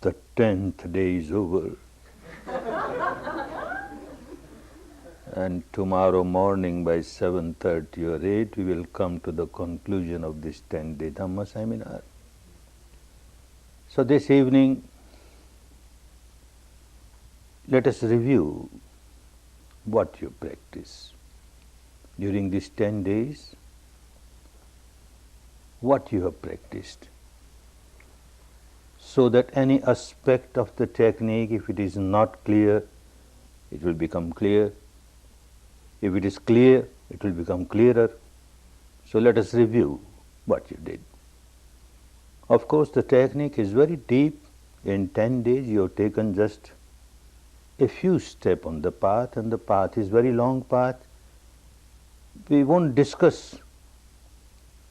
The 10th day is over. And tomorrow morning by 7:30 or 8, we will come to the conclusion of this 10-day Dhamma seminar. So this evening, let us review what you practice during these 10 days, what you have practiced, so that any aspect of the technique, if it is not clear, it will become clear. If it is clear, it will become clearer. So let us review what you did. Of course, the technique is very deep. In 10 days, you have taken just a few steps on the path, and the path is very long path. We won't discuss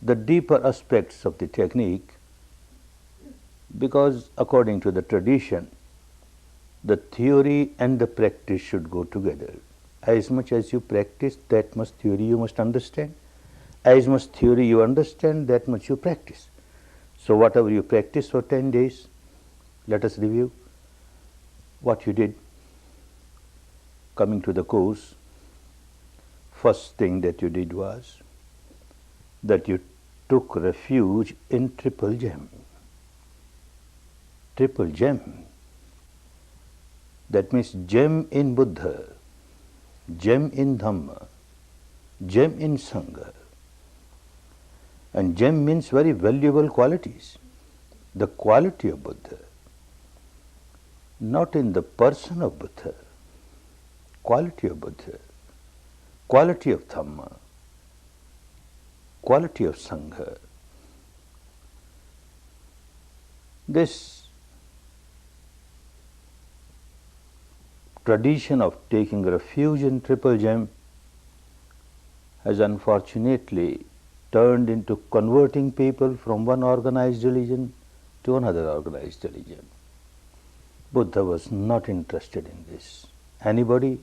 the deeper aspects of the technique because according to the tradition, the theory and the practice should go together. As much as you practice, that much theory you must understand. As much theory you understand, that much you practice. So whatever you practice for 10 days, let us review what you did. Coming to the course, first thing that you did was that you took refuge in Triple Gem. Triple Gem. That means gem in Buddha, gem in Dhamma, gem in Sangha. And gem means very valuable qualities. The quality of Buddha, not in the person of Buddha, quality of Buddha, quality of Dhamma, quality of Sangha. This tradition of taking refuge in Triple Gem has unfortunately turned into converting people from one organized religion to another organized religion. Buddha was not interested in this. Anybody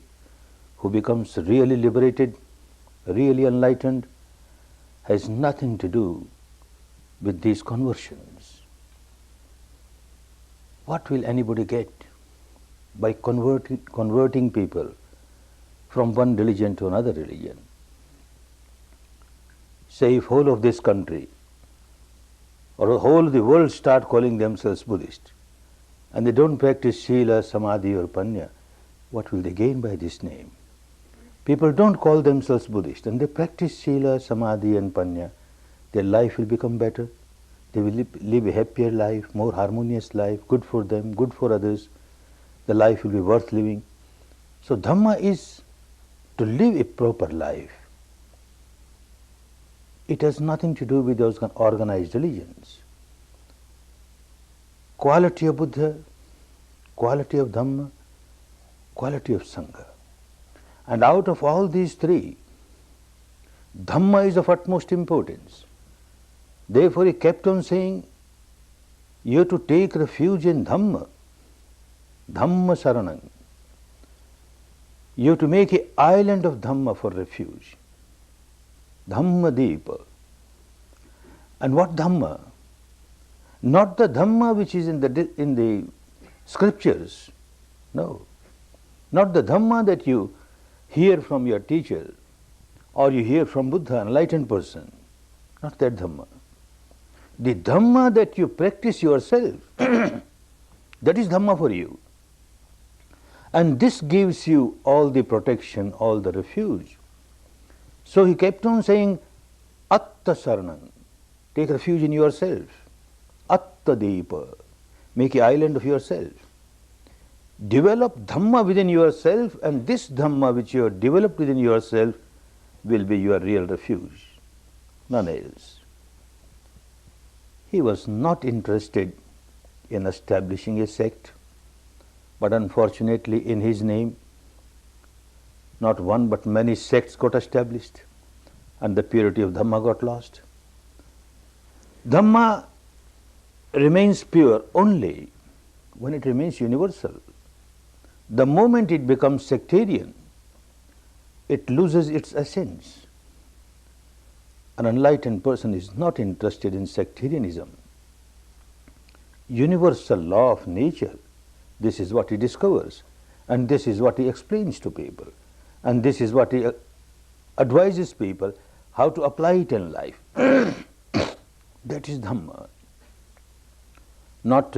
who becomes really liberated, really enlightened, has nothing to do with these conversions. What will anybody get by converting people from one religion to another religion? Say if whole of this country or the whole of the world start calling themselves Buddhist and they don't practice Sila, Samadhi or Panya, what will they gain by this name? People don't call themselves Buddhist and they practice Sila, Samadhi and Panya. Their life will become better. They will live a happier life, more harmonious life, good for them, good for others. The life will be worth living. So Dhamma is to live a proper life. It has nothing to do with those organized religions. Quality of Buddha, quality of Dhamma, quality of Sangha. And out of all these three, Dhamma is of utmost importance. Therefore he kept on saying, you have to take refuge in Dhamma, Dhamma Saranam. You have to make an island of Dhamma for refuge. Dhamma Deepa. And what Dhamma? Not the Dhamma which is in the scriptures. No. Not the Dhamma that you hear from your teacher or you hear from Buddha, an enlightened person. Not that Dhamma. The Dhamma that you practice yourself, that is Dhamma for you. And this gives you all the protection, all the refuge. So he kept on saying, Atta Saranam, take refuge in yourself. Atta Deepa, make an island of yourself. Develop Dhamma within yourself, and this Dhamma which you have developed within yourself will be your real refuge, none else. He was not interested in establishing a sect, but unfortunately in his name, not one but many sects got established and the purity of Dhamma got lost. Dhamma remains pure only when it remains universal. The moment it becomes sectarian, it loses its essence. An enlightened person is not interested in sectarianism. universal law of nature. This is what he discovers, and this is what he explains to people, and this is what he advises people how to apply it in life. That is Dhamma. Not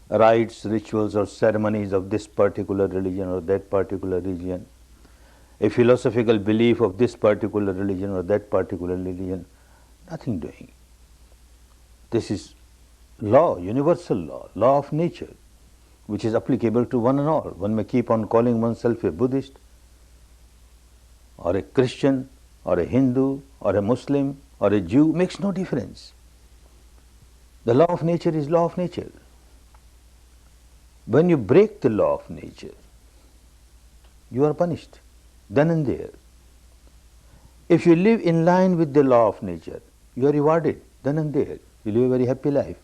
rites, rituals or ceremonies of this particular religion or that particular religion, a philosophical belief of this particular religion or that particular religion, nothing doing. This is law, universal law, law of nature, which is applicable to one and all. One may keep on calling oneself a Buddhist or a Christian or a Hindu or a Muslim or a Jew, makes no difference. The law of nature is law of nature. When you break the law of nature, you are punished then and there. If you live in line with the law of nature, you are rewarded then and there. You live a very happy life.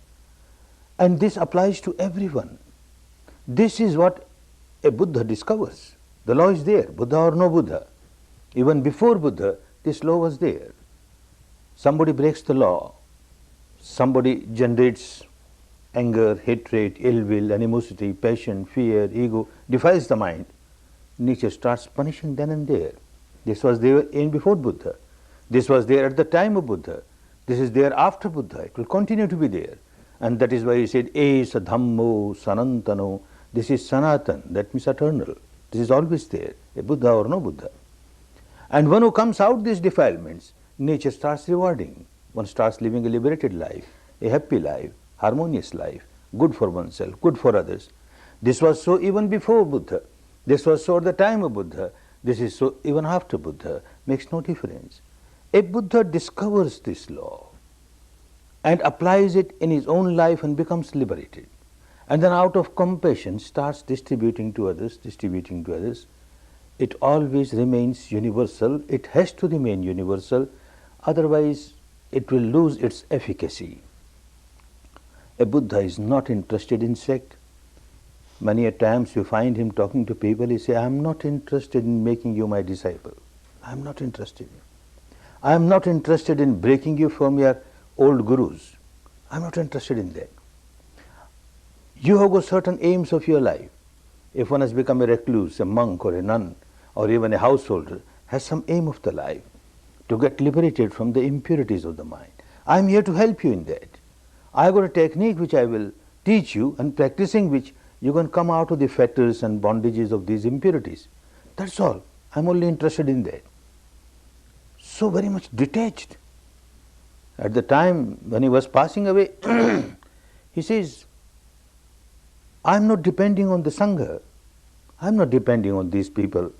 And this applies to everyone. This is what a Buddha discovers. The law is there, Buddha or no Buddha. Even before Buddha, this law was there. Somebody breaks the law, somebody generates anger, hatred, ill will, animosity, passion, fear, ego, defiles the mind. Nature starts punishing then and there. This was there in before Buddha. This was there at the time of Buddha. This is there after Buddha. It will continue to be there. And that is why he said, Esa Dhammo Sanantano. This is Sanatan, that means eternal. This is always there, a Buddha or no Buddha. And one who comes out these defilements, nature starts rewarding. One starts living a liberated life, a happy life, harmonious life, good for oneself, good for others. This was so even before Buddha. This was so at the time of Buddha. This is so even after Buddha. Makes no difference. A Buddha discovers this law and applies it in his own life and becomes liberated. And then out of compassion starts distributing to others, distributing to others. It always remains universal. It has to remain universal, otherwise it will lose its efficacy. A Buddha is not interested in sect. Many a times you find him talking to people, he says, I am not interested in making you my disciple. I am not interested. I am not interested in breaking you from your old gurus. I am not interested in that. You have got certain aims of your life. If one has become a recluse, a monk or a nun, or even a householder, has some aim of the life to get liberated from the impurities of the mind. I am here to help you in that. I have got a technique which I will teach you, and practicing which you can come out of the fetters and bondages of these impurities. That's all. I am only interested in that. So very much detached. At the time when he was passing away, he says, I am not depending on the Sangha. I am not depending on these people,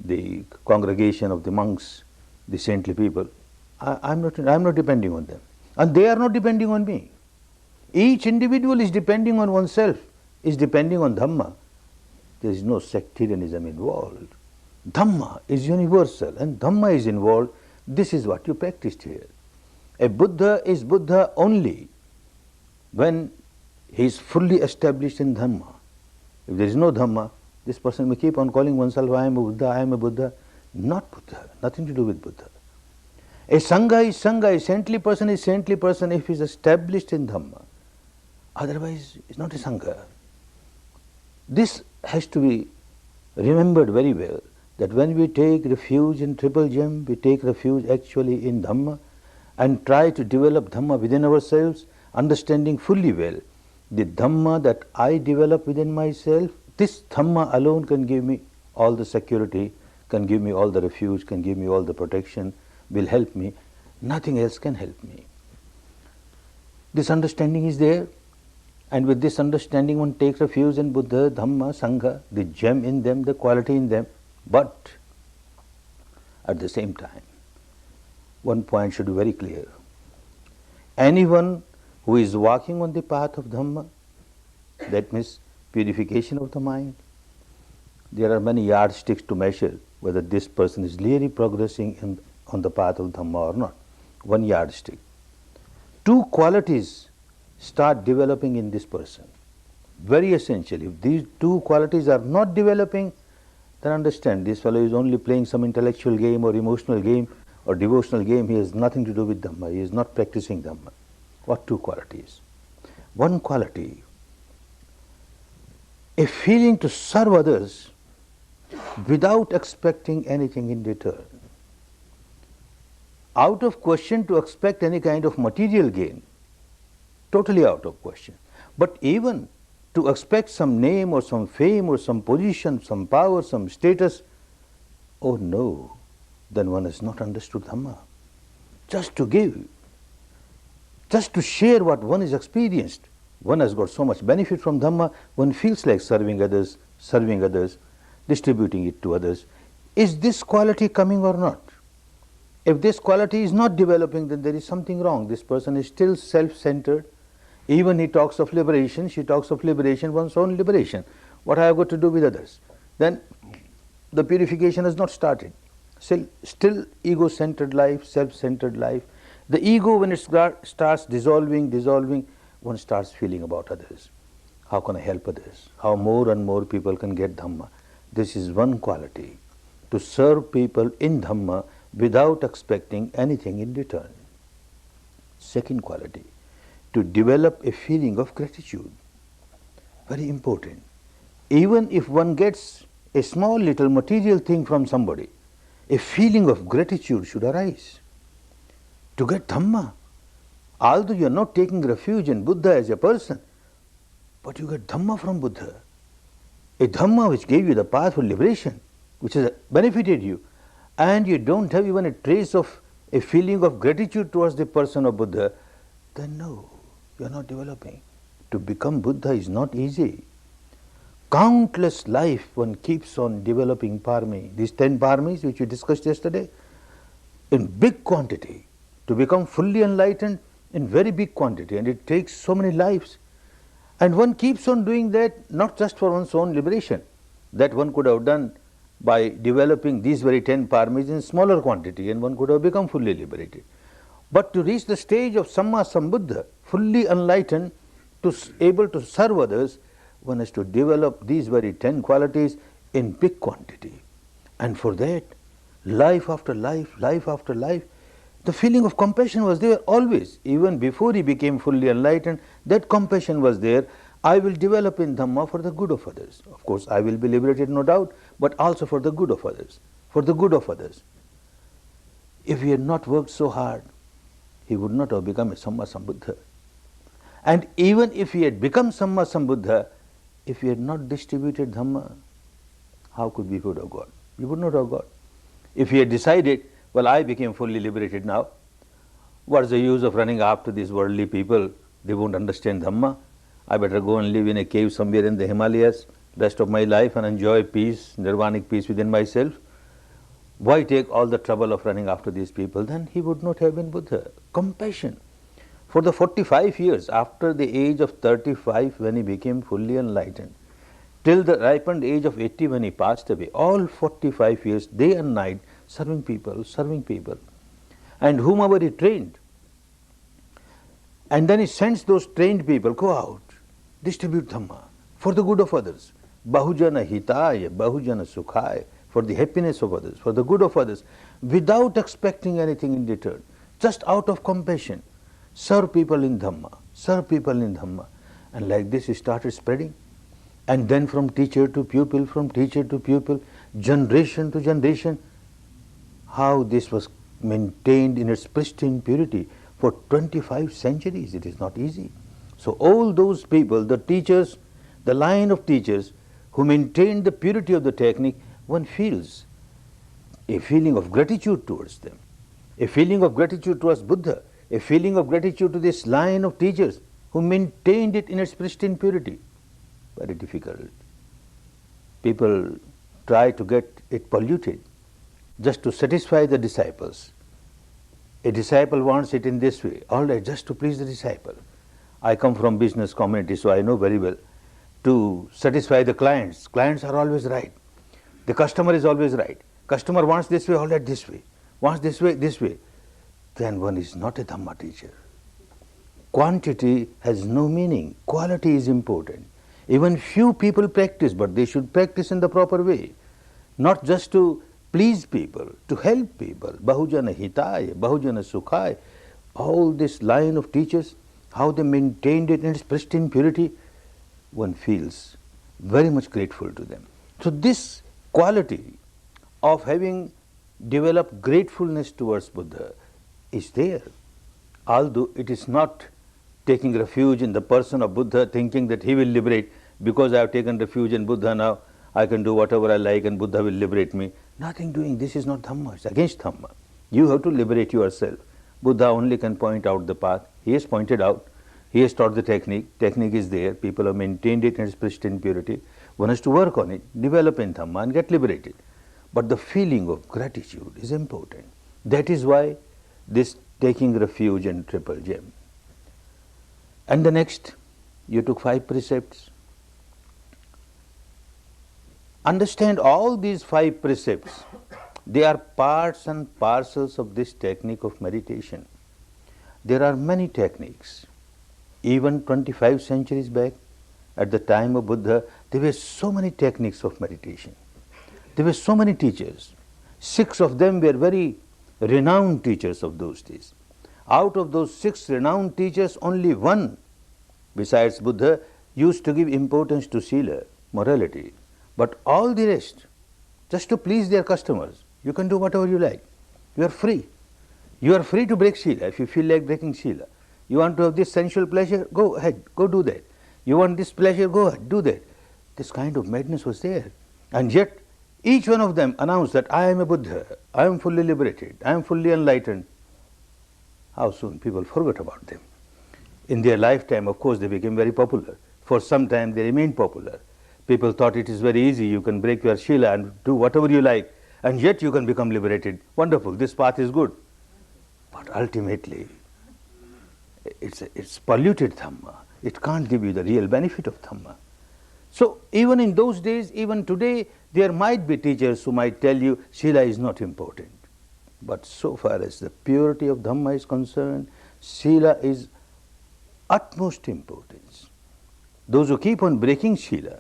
the congregation of the monks, the saintly people. I am not depending on them. And they are not depending on me. Each individual is depending on oneself, is depending on Dhamma. There is no sectarianism involved. Dhamma is universal and Dhamma is involved. This is what you practiced here. A Buddha is Buddha only when he is fully established in Dhamma. If there is no Dhamma, this person may keep on calling oneself, I am a Buddha, I am a Buddha. Not Buddha, nothing to do with Buddha. A Sangha is Sangha, a saintly person is saintly person if he is established in Dhamma. Otherwise, it is not a Sangha. This has to be remembered very well, that when we take refuge in Triple Gem, we take refuge actually in Dhamma and try to develop Dhamma within ourselves, understanding fully well the Dhamma that I develop within myself. This Dhamma alone can give me all the security, can give me all the refuge, can give me all the protection, will help me. Nothing else can help me. This understanding is there, and with this understanding one takes refuge in Buddha, Dhamma, Sangha, the gem in them, the quality in them. But at the same time, one point should be very clear. Anyone who is walking on the path of Dhamma, that means purification of the mind, there are many yardsticks to measure whether this person is really progressing on the path of Dhamma or not. One yardstick. Two qualities start developing in this person. Very essential. If these two qualities are not developing, then understand this fellow is only playing some intellectual game or emotional game or devotional game. He has nothing to do with Dhamma. He is not practicing Dhamma. What two qualities? one quality, a feeling to serve others without expecting anything in return. Out of question to expect any kind of material gain, totally out of question. But even to expect some name or some fame or some position, some power, some status, oh no, then one has not understood Dhamma. Just to give, just to share what one has experienced, one has got so much benefit from Dhamma, one feels like serving others, distributing it to others. Is this quality coming or not? If this quality is not developing, then there is something wrong. This person is still self-centered. Even he talks of liberation, she talks of liberation, one's own liberation. What I have got to do with others? Then the purification has not started. Still ego-centered life, self-centered life. The ego, when it starts dissolving, one starts feeling about others. How can I help others? How more and more people can get Dhamma? This is one quality, to serve people in Dhamma without expecting anything in return. Second quality, to develop a feeling of gratitude. Very important. Even if one gets a small little material thing from somebody, a feeling of gratitude should arise. To get Dhamma, although you are not taking refuge in Buddha as a person, but you get Dhamma from Buddha, a Dhamma which gave you the path for liberation, which has benefited you, and you don't have even a trace of a feeling of gratitude towards the person of Buddha, then no, you are not developing. To become Buddha is not easy. Countless life one keeps on developing parami. These 10 paramis which we discussed yesterday, in big quantity, to become fully enlightened in very big quantity, and it takes so many lives. And one keeps on doing that not just for one's own liberation, that one could have done by developing these very 10 paramis in smaller quantity, and one could have become fully liberated. But to reach the stage of Samma Sambuddha, fully enlightened, able to serve others, one has to develop these very 10 qualities in big quantity. And for that, life after life, the feeling of compassion was there always. Even before he became fully enlightened, that compassion was there. I will develop in Dhamma for the good of others. Of course, I will be liberated, no doubt, but also for the good of others. For the good of others. If he had not worked so hard, he would not have become a Samma Sambuddha. And even if he had become Samma Sambuddha, if he had not distributed Dhamma, how could we would have got? We would not have got. If he had decided, well, I became fully liberated now, what's the use of running after these worldly people? They won't understand Dhamma. I better go and live in a cave somewhere in the Himalayas rest of my life and enjoy peace, nirvanic peace within myself. Why take all the trouble of running after these people? Then he would not have been Buddha. Compassion. For the 45 years after the age of 35 when he became fully enlightened, till the ripened age of 80 when he passed away, all 45 years, day and night, serving people. And whomever he trained. And then he sends those trained people, go out, distribute Dhamma for the good of others. Bahujana hitaya, bahujana sukhaya, for the happiness of others, for the good of others, without expecting anything in return, just out of compassion. Serve people in Dhamma, serve people in Dhamma. And like this he started spreading. And then from teacher to pupil, generation to generation, how this was maintained in its pristine purity for 25 centuries. It is not easy. So all those people, the teachers, the line of teachers who maintained the purity of the technique, one feels a feeling of gratitude towards them, a feeling of gratitude towards Buddha, a feeling of gratitude to this line of teachers who maintained it in its pristine purity. Very difficult. People try to get it polluted just to satisfy the disciples. A disciple wants it in this way, all right, just to please the disciple. I come from business community, so I know very well. To satisfy the clients, clients are always right. The customer is always right. Customer wants this way, all right, this way. Wants this way, this way. Then one is not a Dhamma teacher. Quantity has no meaning. Quality is important. Even few people practice, but they should practice in the proper way. Not just to please people, to help people. Bahujana hitaya, bahujana sukhaya. All this line of teachers how they maintained it in its pristine purity, one feels very much grateful to them. So this quality of having developed gratefulness towards Buddha is there, although it is not taking refuge in the person of Buddha, thinking that he will liberate. Because I have taken refuge in Buddha, now I can do whatever I like and Buddha will liberate me. Nothing doing. This is not Dhamma. It's against Dhamma. You have to liberate yourself. Buddha only can point out the path. He has pointed out. He has taught the technique. Technique is there. People have maintained it in its pristine purity. One has to work on it, develop in Dhamma and get liberated. But the feeling of gratitude is important. That is why this taking refuge in Triple Gem. And the next, you took 5 precepts. Understand all these 5 precepts. They are parts and parcels of this technique of meditation. There are many techniques. Even 25 centuries back, at the time of Buddha, there were so many techniques of meditation. There were so many teachers. 6 of them were very renowned teachers of those days. Out of those 6 renowned teachers, only one, besides Buddha, used to give importance to Sila, morality. But all the rest, just to please their customers, you can do whatever you like. You are free. You are free to break Sila if you feel like breaking Sila. You want to have this sensual pleasure, go ahead, go do that. You want this pleasure, go ahead, do that. This kind of madness was there. And yet, each one of them announced that I am a Buddha, I am fully liberated, I am fully enlightened. How soon people forgot about them. In their lifetime, of course, they became very popular. For some time, they remained popular. People thought it is very easy, you can break your Shila and do whatever you like, and yet you can become liberated. Wonderful, this path is good. But ultimately, it's polluted Dhamma. It can't give you the real benefit of Dhamma. So even in those days, even today, there might be teachers who might tell you Shila is not important. But so far as the purity of Dhamma is concerned, Shila is utmost importance. Those who keep on breaking Shila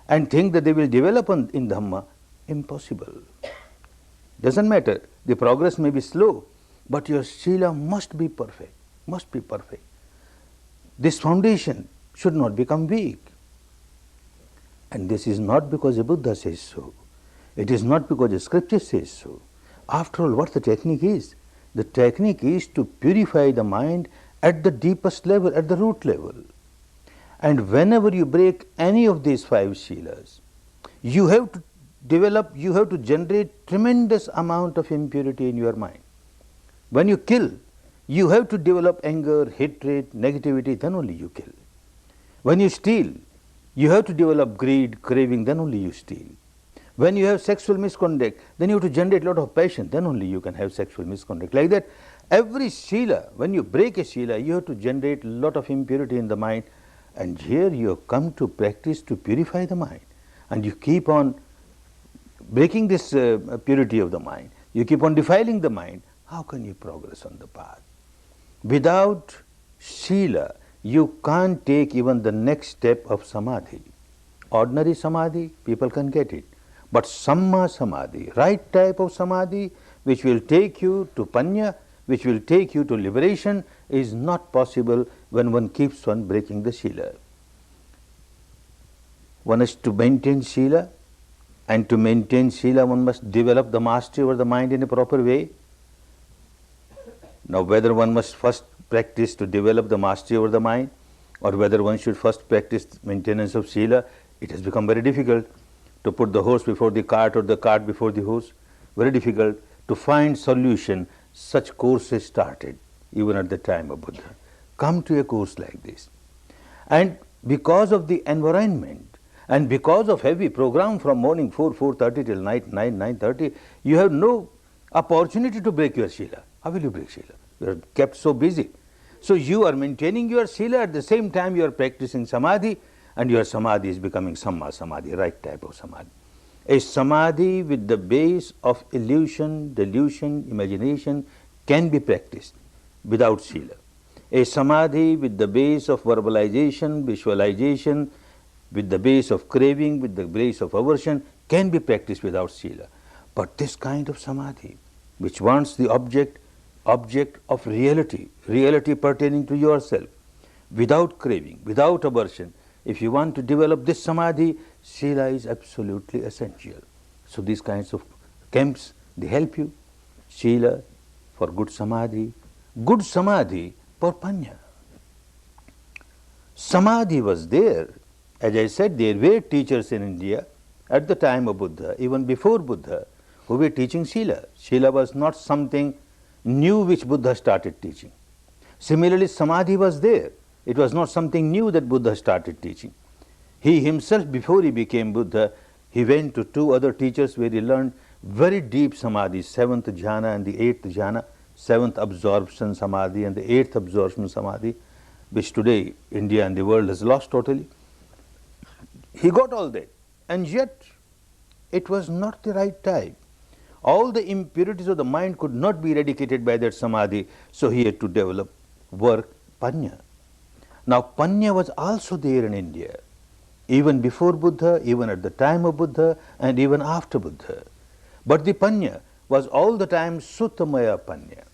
and think that they will develop in Dhamma, impossible. Doesn't matter, the progress may be slow, but your Shila must be perfect, must be perfect. This foundation should not become weak. And this is not because the Buddha says so. It is not because the scripture says so. After all, what the technique is? The technique is to purify the mind at the deepest level, at the root level. And whenever you break any of these 5 Shilas, you have to develop, you have to generate tremendous amount of impurity in your mind. When you kill, you have to develop anger, hatred, negativity, then only you kill. When you steal, you have to develop greed, craving, then only you steal. When you have sexual misconduct, then you have to generate a lot of passion, then only you can have sexual misconduct. Like that, every Shila, when you break a Shila, you have to generate a lot of impurity in the mind. And here you have come to practice to purify the mind. And you keep on breaking this purity of the mind. You keep on defiling the mind. How can you progress on the path? Without Shila, you can't take even the next step of Samadhi. Ordinary Samadhi, people can get it. But Samma Samadhi, right type of Samadhi, which will take you to Panya, which will take you to liberation, is not possible when one keeps on breaking the Shila. One has to maintain Shila, and to maintain Shila, one must develop the mastery over the mind in a proper way. Now, whether one must first practice to develop the mastery over the mind, or whether one should first practice maintenance of Shila, it has become very difficult to put the horse before the cart or the cart before the horse. Very difficult to find solution. Such courses started even at the time of Buddha. Come to a course like this. And because of the environment and because of heavy program from morning 4:30 till night 9:30, you have no opportunity to break your Shila. How will you break Shila? You are kept so busy. So you are maintaining your Shila, at the same time you are practicing Samadhi, and your Samadhi is becoming Samma Samadhi, right type of Samadhi. A Samadhi with the base of illusion, delusion, imagination can be practiced without Shila. A Samadhi with the base of verbalization, visualization, with the base of craving, with the base of aversion, can be practiced without Shila. But this kind of Samadhi, which wants the object of reality, reality pertaining to yourself, without craving, without aversion. If you want to develop this samadhi, Sila is absolutely essential. So these kinds of camps, they help you. Sila for good samadhi for panya. Samadhi was there. As I said, there were teachers in India at the time of Buddha, even before Buddha, who were teaching Sila. Sila was not something new which Buddha started teaching. Similarly, Samadhi was there. It was not something new that Buddha started teaching. He himself, before he became Buddha, he went to two other teachers where he learned very deep Samadhi, 7th jhana and the 8th jhana, 7th absorption Samadhi and the 8th absorption Samadhi, which today India and the world has lost totally. He got all that, and yet it was not the right time. All the impurities of the mind could not be eradicated by that Samadhi, so he had to develop work Panya. Now Panya was also there in India, even before Buddha, even at the time of Buddha, and even after Buddha. But the Panya was all the time Suttamaya Panya.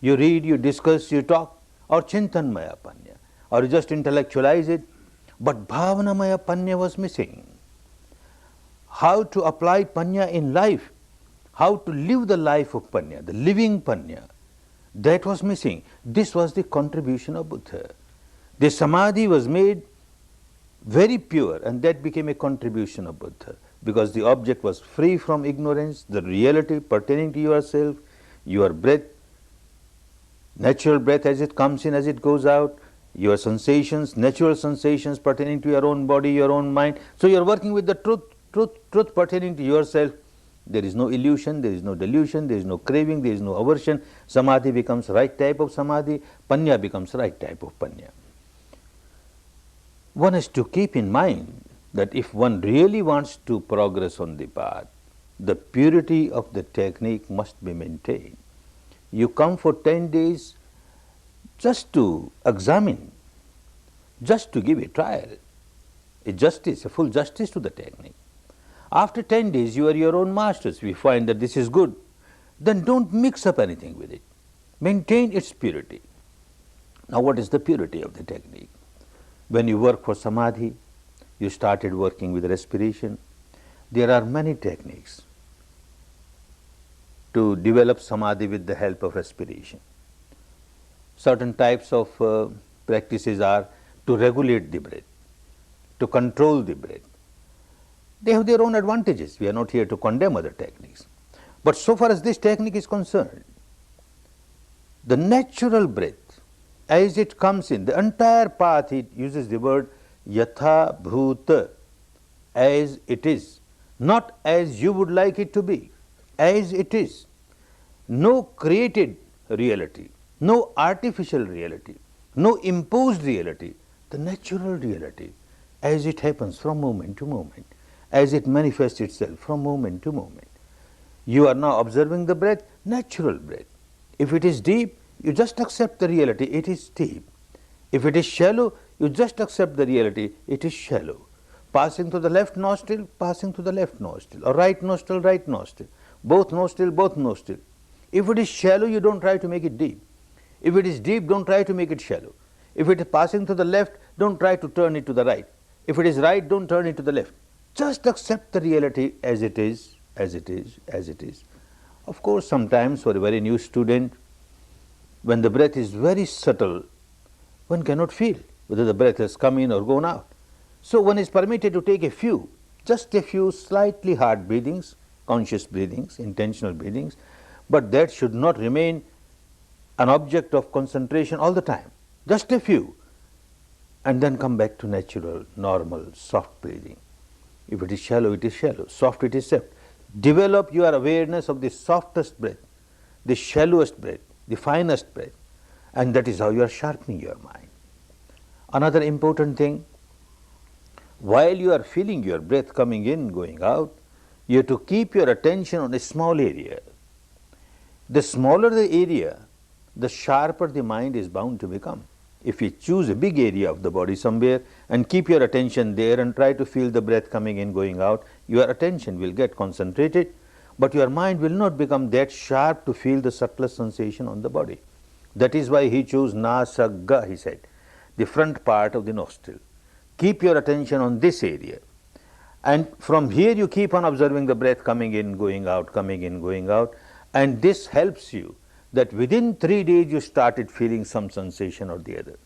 You read, you discuss, you talk, or Chintanmaya Panya, or you just intellectualize it, but Bhavanamaya Panya was missing. How to apply Panya in life, how to live the life of Panya, the living Panya, that was missing. This was the contribution of Buddha. The Samadhi was made very pure, and that became a contribution of Buddha, because the object was free from ignorance, the reality pertaining to yourself, your breath, natural breath as it comes in, as it goes out, your sensations, natural sensations pertaining to your own body, your own mind. So you are working with the truth pertaining to yourself. There is no illusion, there is no delusion, there is no craving, there is no aversion. Samadhi becomes right type of samadhi, Panya becomes right type of Panya. One has to keep in mind that if one really wants to progress on the path, the purity of the technique must be maintained. You come for 10 days just to examine, just to give a trial, a justice, a full justice to the technique. After 10 days, you are your own masters. We find that this is good, then don't mix up anything with it. Maintain its purity. Now, what is the purity of the technique? When you work for samadhi, you started working with respiration. There are many techniques to develop samadhi with the help of respiration. Certain types of practices are to regulate the breath, to control the breath. They have their own advantages. We are not here to condemn other techniques. But so far as this technique is concerned, the natural breath, as it comes in, the entire path, it uses the word yatha bhuta, as it is, not as you would like it to be, as it is. No created reality, no artificial reality, no imposed reality, the natural reality, as it happens from moment to moment, as it manifests itself from moment to moment. You are now observing the breath, natural breath. If it is deep, you just accept the reality, it is deep. If it is shallow, you just accept the reality, it is shallow. Passing to the left nostril, passing to the left nostril, or right nostril, both nostril, both nostril. If it is shallow, you don't try to make it deep. If it is deep, don't try to make it shallow. If it is passing to the left, don't try to turn it to the right. If it is right, don't turn it to the left. Just accept the reality as it is, as it is, as it is. Of course, sometimes for a very new student, when the breath is very subtle, one cannot feel whether the breath has come in or gone out. So one is permitted to take a few, just a few slightly hard breathings, conscious breathings, intentional breathings, but that should not remain an object of concentration all the time. Just a few, and then come back to natural, normal, soft breathing. If it is shallow, it is shallow. Soft, it is soft. Develop your awareness of the softest breath, the shallowest breath, the finest breath, and that is how you are sharpening your mind. Another important thing, while you are feeling your breath coming in, going out, you have to keep your attention on a small area. The smaller the area, the sharper the mind is bound to become. If you choose a big area of the body somewhere and keep your attention there and try to feel the breath coming in, going out, your attention will get concentrated, but your mind will not become that sharp to feel the subtlest sensation on the body. That is why he chose nasagga, he said. the front part of the nostril. Keep your attention on this area. And from here you keep on observing the breath coming in, going out, coming in, going out. And this helps you that within 3 days you started feeling some sensation or the other.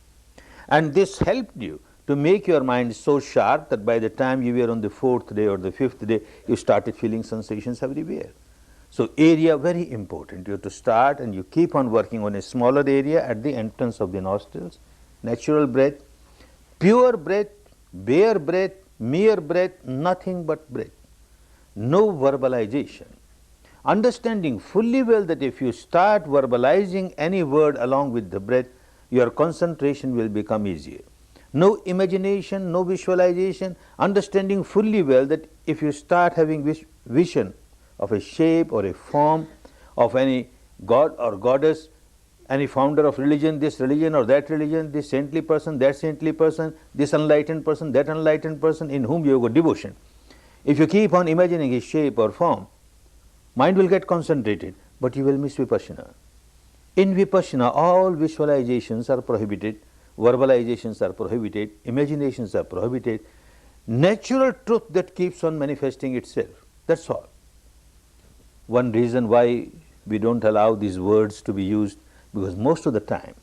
And this helped you to make your mind so sharp that by the time you were on the 4th day or the 5th day, you started feeling sensations everywhere. So area very important. You have to start and you keep on working on a smaller area at the entrance of the nostrils. Natural breath, pure breath, bare breath, mere breath, nothing but breath. No verbalization. Understanding fully well that if you start verbalizing any word along with the breath, your concentration will become easier. No imagination, no visualization, understanding fully well that if you start having vision of a shape or a form of any god or goddess, any founder of religion, this religion or that religion, this saintly person, that saintly person, this enlightened person, that enlightened person in whom you have got devotion. If you keep on imagining his shape or form, mind will get concentrated, but you will miss Vipassana. In Vipassana, all visualizations are prohibited, verbalizations are prohibited, imaginations are prohibited. Natural truth that keeps on manifesting itself, that's all. One reason why we don't allow these words to be used, because most of the time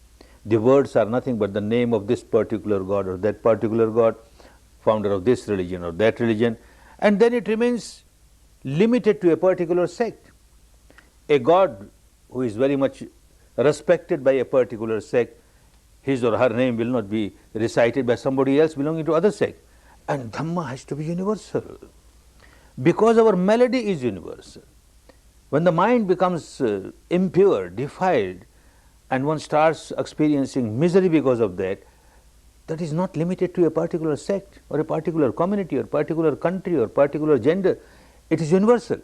the words are nothing but the name of this particular god or that particular god, founder of this religion or that religion, and then it remains limited to a particular sect. A god who is very much respected by a particular sect, his or her name will not be recited by somebody else belonging to other sect. And Dhamma has to be universal, because our melody is universal. When the mind becomes impure, defiled, and one starts experiencing misery because of that, that is not limited to a particular sect or a particular community or particular country or particular gender. It is universal.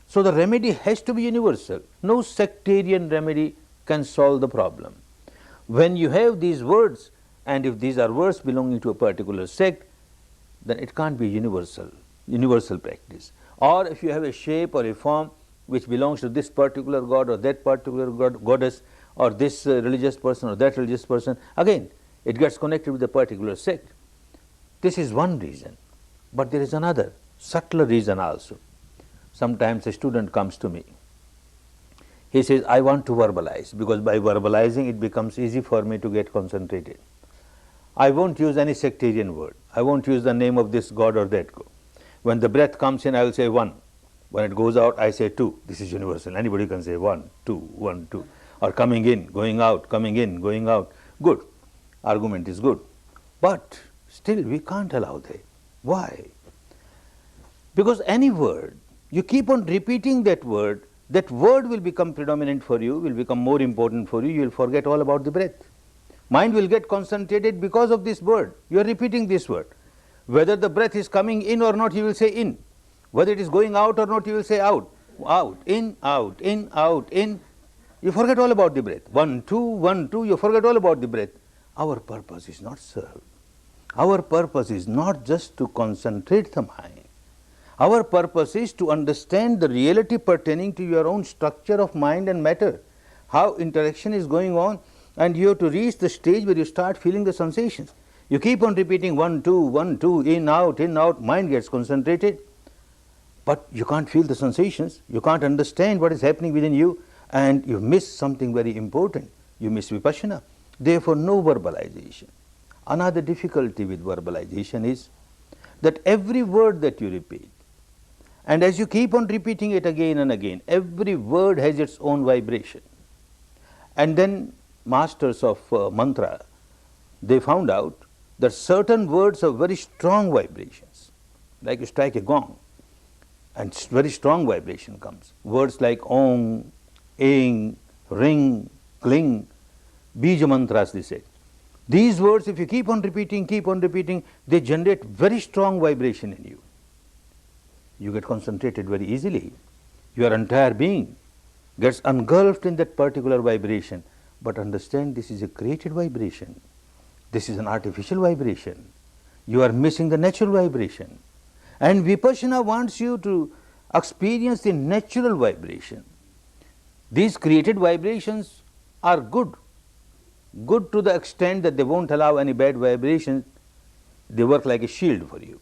So the remedy has to be universal. No sectarian remedy can solve the problem. When you have these words, and if these are words belonging to a particular sect, then it can't be universal practice. Or if you have a shape or a form which belongs to this particular god or that particular goddess, or this religious person or that religious person, again it gets connected with a particular sect. This is one reason, but there is another subtler reason also. Sometimes a student comes to me, he says, I want to verbalize, because by verbalizing it becomes easy for me to get concentrated. I won't use any sectarian word, I won't use the name of this god or that god. When the breath comes in, I will say 1. When it goes out, I say 2. This is universal. Anybody can say 1, 2, 1, 2. Or coming in, going out, coming in, going out. Good. Argument is good. But still we can't allow that. Why? Because any word, you keep on repeating that word will become predominant for you, will become more important for you, you will forget all about the breath. Mind will get concentrated because of this word. You are repeating this word. Whether the breath is coming in or not, you will say in. Whether it is going out or not, you will say out. Out, in, out, in, out, in. You forget all about the breath. 1, 2, 1, 2, you forget all about the breath. Our purpose is not served. Our purpose is not just to concentrate the mind. Our purpose is to understand the reality pertaining to your own structure of mind and matter, how interaction is going on, and you have to reach the stage where you start feeling the sensations. You keep on repeating 1, 2, 1, 2, in, out, mind gets concentrated, but you can't feel the sensations, you can't understand what is happening within you, and you miss something very important. You miss Vipassana. Therefore, no verbalization. Another difficulty with verbalization is that every word that you repeat, and as you keep on repeating it again and again, every word has its own vibration. And then masters of mantra, they found out that certain words have very strong vibrations, like you strike a gong, and very strong vibration comes. Words like Om, Ing, Ring, Kling, Bija mantras, they say. These words, if you keep on repeating, they generate very strong vibration in you. You get concentrated very easily. Your entire being gets engulfed in that particular vibration. But understand, this is a created vibration. This is an artificial vibration. You are missing the natural vibration. And Vipassana wants you to experience the natural vibration. These created vibrations are good, Good to the extent that they won't allow any bad vibrations, they work like a shield for you.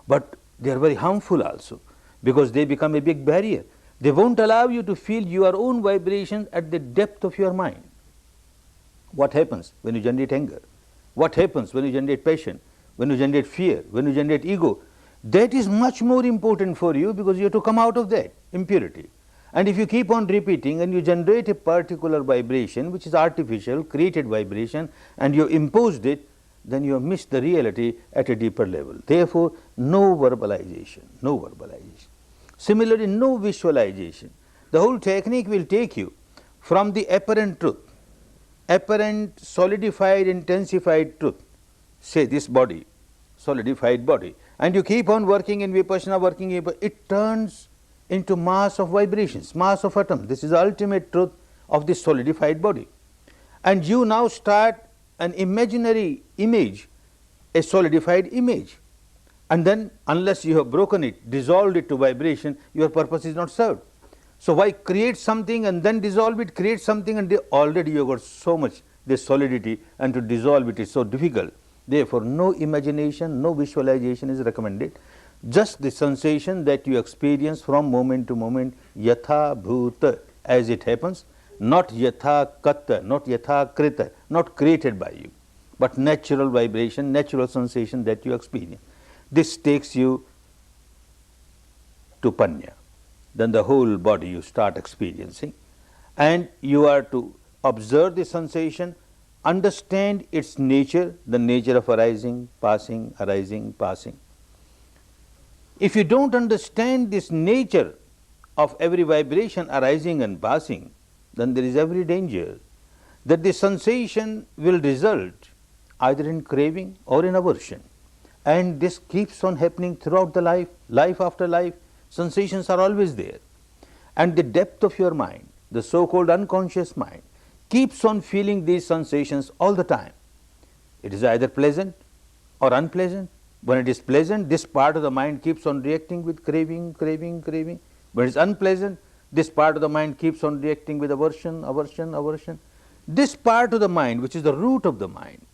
But they are very harmful also, because they become a big barrier. They won't allow you to feel your own vibrations at the depth of your mind. What happens when you generate anger? What happens when you generate passion? When you generate fear? When you generate ego? That is much more important for you, because you have to come out of that impurity. And if you keep on repeating and you generate a particular vibration which is artificial, created vibration, and you imposed it, then you have missed the reality at a deeper level. Therefore, no verbalization, no verbalization. Similarly, no visualization. The whole technique will take you from the apparent truth, apparent, solidified, intensified truth, say this body, solidified body, and you keep on working in Vipassana, it turns into mass of vibrations, mass of atoms. This is the ultimate truth of this solidified body. And you now start an imaginary image, a solidified image, and then unless you have broken it, dissolved it to vibration, your purpose is not served. So why create something and then dissolve it, create something and already you have got so much this solidity, and to dissolve it is so difficult. Therefore, no imagination, no visualization is recommended. Just the sensation that you experience from moment to moment, yatha bhuta, as it happens, not yatha kata, not yatha krita, not created by you, but natural vibration, natural sensation that you experience. This takes you to panya. Then the whole body you start experiencing, and you are to observe the sensation, understand its nature, the nature of arising, passing, arising, passing. If you don't understand this nature of every vibration arising and passing, then there is every danger that the sensation will result either in craving or in aversion. And this keeps on happening throughout the life, life after life. Sensations are always there. And the depth of your mind, the so-called unconscious mind, keeps on feeling these sensations all the time. It is either pleasant or unpleasant. When it is pleasant, this part of the mind keeps on reacting with craving, craving, craving. When it is unpleasant, this part of the mind keeps on reacting with aversion, aversion, aversion. This part of the mind, which is the root of the mind,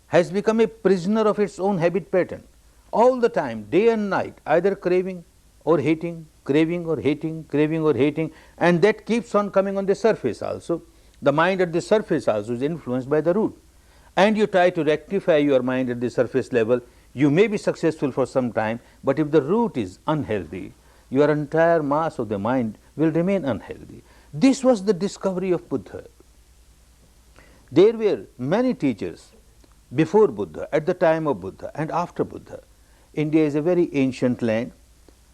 has become a prisoner of its own habit pattern. All the time, day and night, either craving or hating, craving or hating, craving or hating, and that keeps on coming on the surface also. The mind at the surface also is influenced by the root. And you try to rectify your mind at the surface level. You may be successful for some time, but if the root is unhealthy, your entire mass of the mind will remain unhealthy. This was the discovery of Buddha. There were many teachers before Buddha, at the time of Buddha, and after Buddha. India is a very ancient land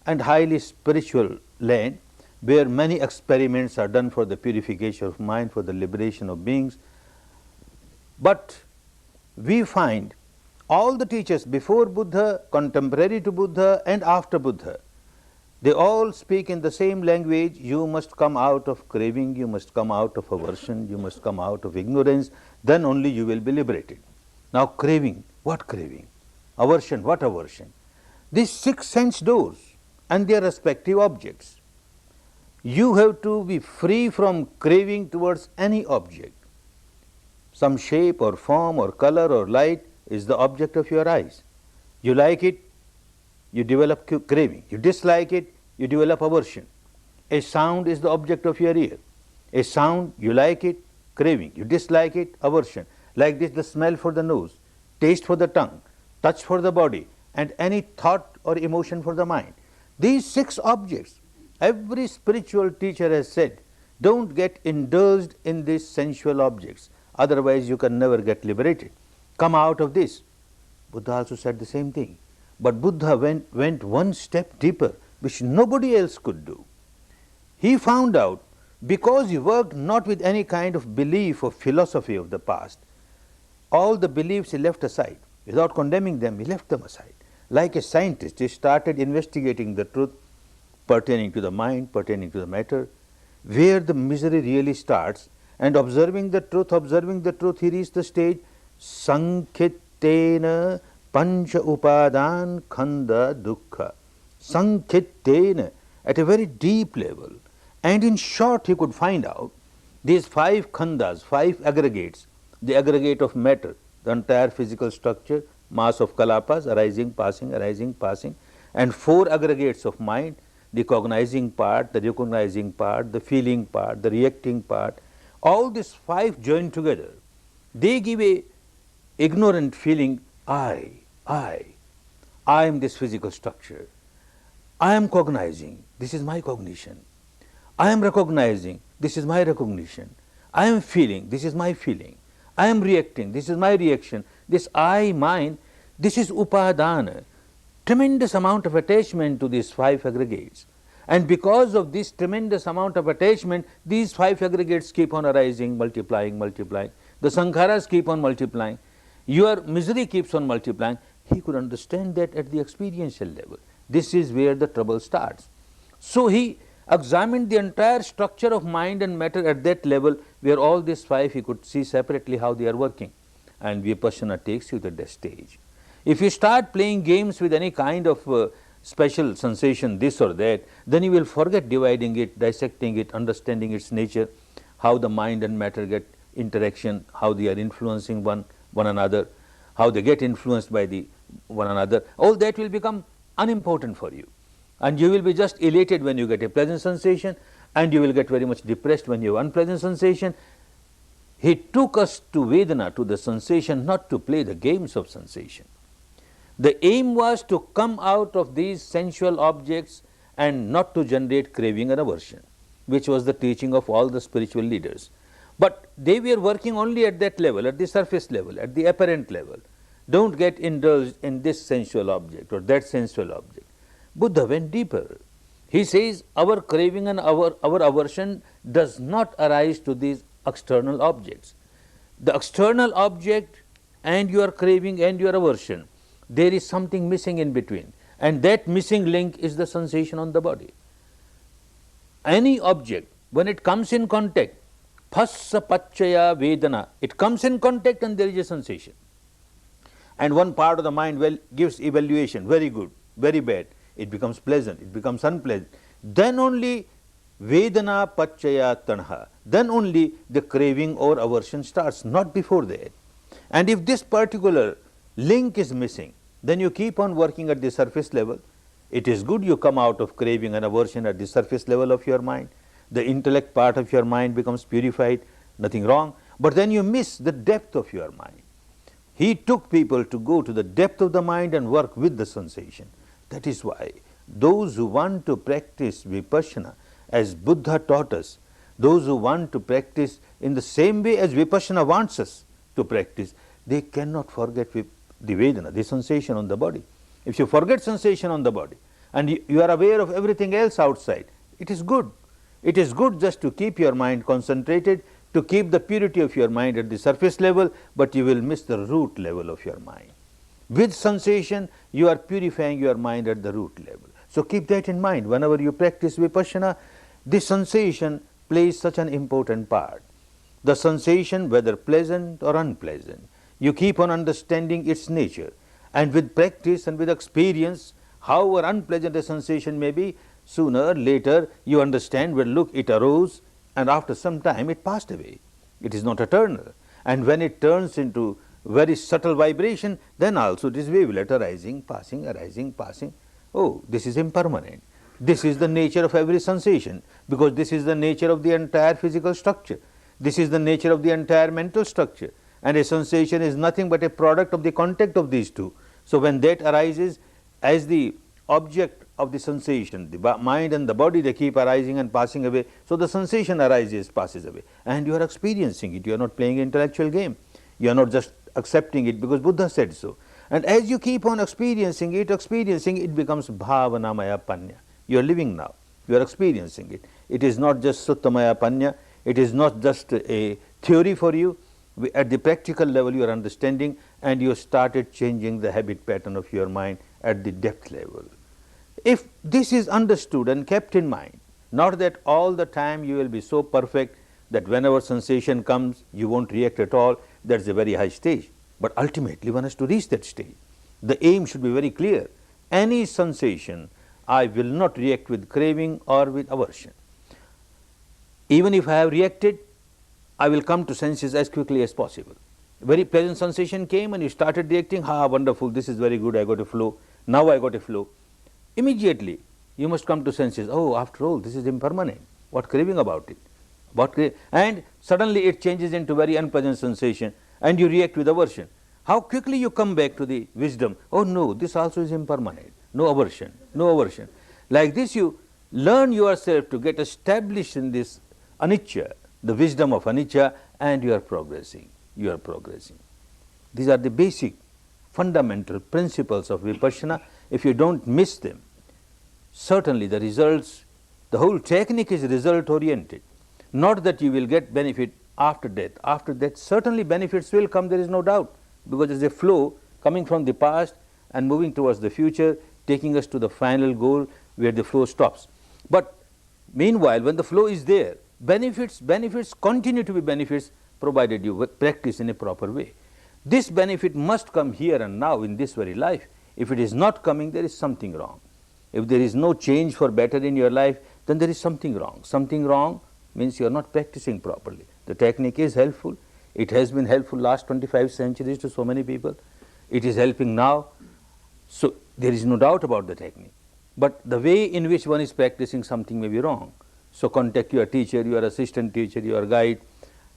and highly spiritual land, where many experiments are done for the purification of mind, for the liberation of beings. But we find all the teachers before Buddha, contemporary to Buddha, and after Buddha, they all speak in the same language. You must come out of craving, you must come out of aversion, you must come out of ignorance, then only you will be liberated. Now craving, what craving? Aversion, what aversion? These 6 sense doors and their respective objects. You have to be free from craving towards any object. Some shape or form or color or light is the object of your eyes. You like it, you develop craving. You dislike it, you develop aversion. A sound is the object of your ear. A sound, you like it, craving. You dislike it, aversion. Like this, the smell for the nose, taste for the tongue, touch for the body, and any thought or emotion for the mind. These 6 objects, every spiritual teacher has said, don't get indulged in these sensual objects, otherwise you can never get liberated. Come out of this. Buddha also said the same thing. But Buddha went one step deeper, which nobody else could do. He found out, because he worked not with any kind of belief or philosophy of the past, all the beliefs he left aside. Without condemning them, he left them aside. Like a scientist, he started investigating the truth pertaining to the mind, pertaining to the matter, where the misery really starts, and observing the truth, he reached the stage, Sankhitena Pancha Upadan Khanda Dukkha. Sankhitena, at a very deep level. And in short, he could find out these 5 khandas, 5 aggregates the aggregate of matter, the entire physical structure, mass of kalapas, arising, passing, and 4 aggregates of mind, the cognizing part, the recognizing part, the feeling part, the reacting part, all these 5 joined together, they give a ignorant feeling, I am this physical structure, I am cognizing, this is my cognition, I am recognizing, this is my recognition, I am feeling, this is my feeling, I am reacting, this is my reaction, this I, mine, this is upadana, tremendous amount of attachment to these 5 aggregates. And because of this tremendous amount of attachment, these 5 aggregates keep on arising, multiplying, the sankharas keep on multiplying, your misery keeps on multiplying. He could understand that at the experiential level. This is where the trouble starts. So he examined the entire structure of mind and matter at that level, where all these 5 he could see separately how they are working. And Vipassana takes you to that stage. If you start playing games with any kind of special sensation, this or that, then you will forget dividing it, dissecting it, understanding its nature, how the mind and matter get interaction, how they are influencing one another, how they get influenced by one another. All that will become unimportant for you, and you will be just elated when you get a pleasant sensation, and you will get very much depressed when you have unpleasant sensation. He took us to Vedana, to the sensation, not to play the games of sensation. The aim was to come out of these sensual objects and not to generate craving and aversion, which was the teaching of all the spiritual leaders. But they were working only at that level, at the surface level, at the apparent level. Don't get indulged in this sensual object or that sensual object. Buddha went deeper. He says our craving and our aversion does not arise to these external objects. The external object and your craving and your aversion, there is something missing in between, and that missing link is the sensation on the body. Any object, when it comes in contact, phassa pachaya vedana, it comes in contact and there is a sensation. And one part of the mind gives evaluation, very good, very bad, it becomes pleasant, it becomes unpleasant. Then only vedana pachaya tanha, then only the craving or aversion starts, not before that. And if this particular link is missing, then you keep on working at the surface level. It is good you come out of craving and aversion at the surface level of your mind. The intellect part of your mind becomes purified, nothing wrong, but then you miss the depth of your mind. He took people to go to the depth of the mind and work with the sensation. That is why those who want to practice Vipassana as Buddha taught us, those who want to practice in the same way as Vipassana wants us to practice, they cannot forget the Vedana, the sensation on the body. If you forget sensation on the body and you are aware of everything else outside, it is good. It is good just to keep your mind concentrated, to keep the purity of your mind at the surface level, but you will miss the root level of your mind. With sensation, you are purifying your mind at the root level. So keep that in mind. Whenever you practice Vipassana, this sensation plays such an important part. The sensation, whether pleasant or unpleasant, you keep on understanding its nature, and with practice and with experience, however unpleasant a sensation may be, sooner or later you understand, well, look, it arose and after some time it passed away. It is not eternal. And when it turns into very subtle vibration, then also it is wavelet arising, passing. Oh, this is impermanent. This is the nature of every sensation, because this is the nature of the entire physical structure. This is the nature of the entire mental structure. And a sensation is nothing but a product of the contact of these two. So when that arises as the object of the sensation, the mind and the body, they keep arising and passing away. So the sensation arises, passes away, and you are experiencing it. You are not playing an intellectual game. You are not just accepting it because Buddha said so. And as you keep on experiencing it becomes bhavanamaya panya. You are living now. You are experiencing it. It is not just suttamaya panya. It is not just a theory for you. At the practical level you are understanding, and you started changing the habit pattern of your mind at the depth level. If this is understood and kept in mind, not that all the time you will be so perfect that whenever sensation comes you won't react at all, that is a very high stage, but ultimately one has to reach that stage. The aim should be very clear. Any sensation, I will not react with craving or with aversion. Even if I have reacted, I will come to senses as quickly as possible. Very pleasant sensation came and you started reacting, ha, wonderful, this is very good, I got a flow, now I got a flow. Immediately you must come to senses, oh, after all this is impermanent, what craving about it? And suddenly it changes into very unpleasant sensation and you react with aversion. How quickly you come back to the wisdom, oh no, this also is impermanent, no aversion, no aversion. Like this you learn yourself to get established in this anicca, the wisdom of anicca, and you are progressing, you are progressing. These are the basic fundamental principles of Vipassana. If you don't miss them, certainly the results, the whole technique is result oriented. Not that you will get benefit after death. After death certainly benefits will come, there is no doubt, because there is a flow coming from the past and moving towards the future, taking us to the final goal where the flow stops. But meanwhile, when the flow is there, benefits continue to be benefits provided you practice in a proper way. This benefit must come here and now in this very life. If it is not coming, there is something wrong. If there is no change for better in your life, then there is something wrong. Something wrong means you are not practicing properly. The technique is helpful. It has been helpful last 25 centuries to so many people. It is helping now. So there is no doubt about the technique. But the way in which one is practicing something may be wrong. So contact your teacher, your assistant teacher, your guide,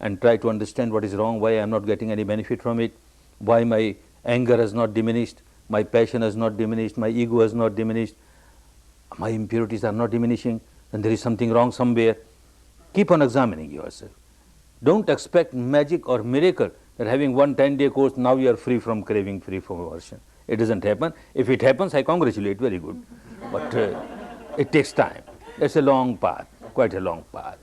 and try to understand what is wrong, why I am not getting any benefit from it, why my anger has not diminished, my passion has not diminished, my ego has not diminished, my impurities are not diminishing, then there is something wrong somewhere. Keep on examining yourself. Don't expect magic or miracle that having one 10-day course, now you are free from craving, free from aversion. It doesn't happen. If it happens, I congratulate, very good. But it takes time. It's a long path, quite a long path.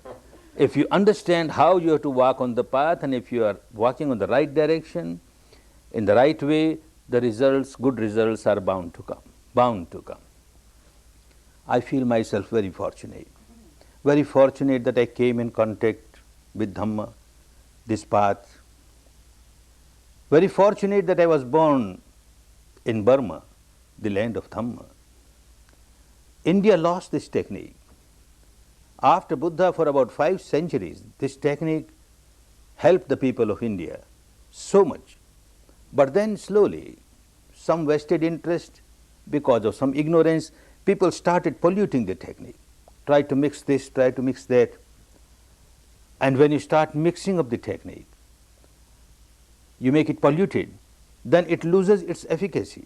If you understand how you have to walk on the path, and if you are walking on the right direction, in the right way, the results, good results are bound to come, bound to come. I feel myself very fortunate that I came in contact with Dhamma, this path. Very fortunate that I was born in Burma, the land of Dhamma. India lost this technique. After Buddha, for about 5 centuries, this technique helped the people of India so much. But then slowly, some vested interest, because of some ignorance, people started polluting the technique. Try to mix this, try to mix that. And when you start mixing up the technique, you make it polluted, then it loses its efficacy.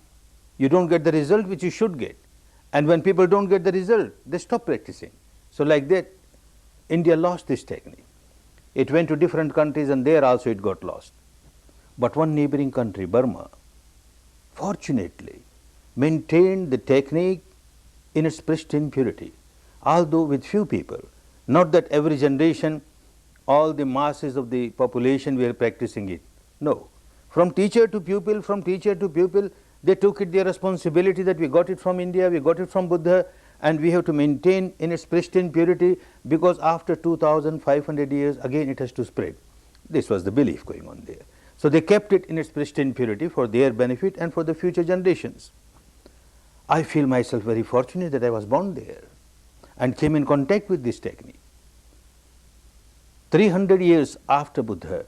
You don't get the result which you should get. And when people don't get the result, they stop practicing. So like that, India lost this technique. It went to different countries and there also it got lost. But one neighboring country, Burma, fortunately maintained the technique in its pristine purity, although with few people. Not that every generation, all the masses of the population were practicing it. No. From teacher to pupil, they took it their responsibility that we got it from India, we got it from Buddha, and we have to maintain in its pristine purity, because after 2500 years again it has to spread. This was the belief going on there. So they kept it in its pristine purity for their benefit and for the future generations. I feel myself very fortunate that I was born there and came in contact with this technique. 300 years after Buddha,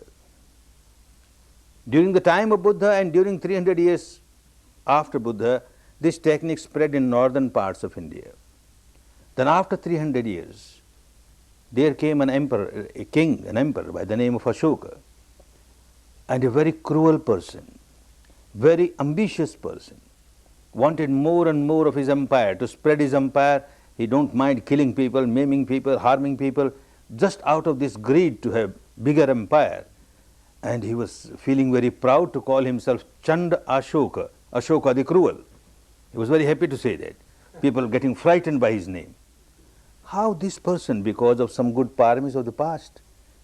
during the time of Buddha and during 300 years after Buddha, this technique spread in northern parts of India. Then after 300 years, there came an emperor, a king, an emperor by the name of Ashoka, and a very cruel person, very ambitious person, wanted more and more of his empire, to spread his empire. He don't mind killing people, maiming people, harming people, just out of this greed to have bigger empire. And he was feeling very proud to call himself Chanda Ashoka, Ashoka the cruel. He was very happy to say that. People getting frightened by his name. How this person, because of some good paramis of the past,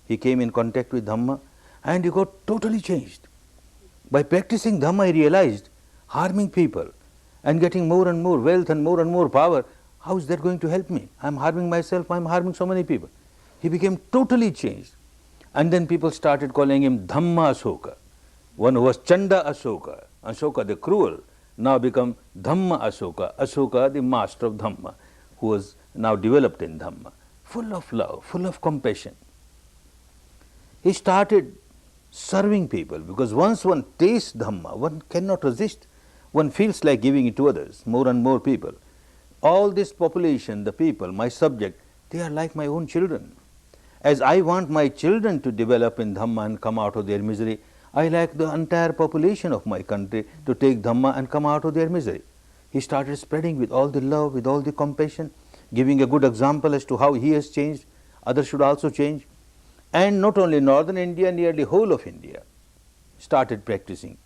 he came in contact with Dhamma and he got totally changed. By practicing Dhamma, he realized harming people and getting more and more wealth and more power, how is that going to help me? I am harming myself, I am harming so many people. He became totally changed. And then people started calling him Dhamma Ashoka. One who was Chanda Ashoka, Ashoka the cruel, now become Dhamma Ashoka, Ashoka the master of Dhamma, who was now developed in Dhamma, full of love, full of compassion. He started serving people, because once one tastes Dhamma, one cannot resist. One feels like giving it to others, more and more people. All this population, the people, my subject, they are like my own children. As I want my children to develop in Dhamma and come out of their misery, I like the entire population of my country to take Dhamma and come out of their misery. He started spreading with all the love, with all the compassion, giving a good example as to how he has changed. Others should also change. And not only northern India, nearly whole of India started practicing.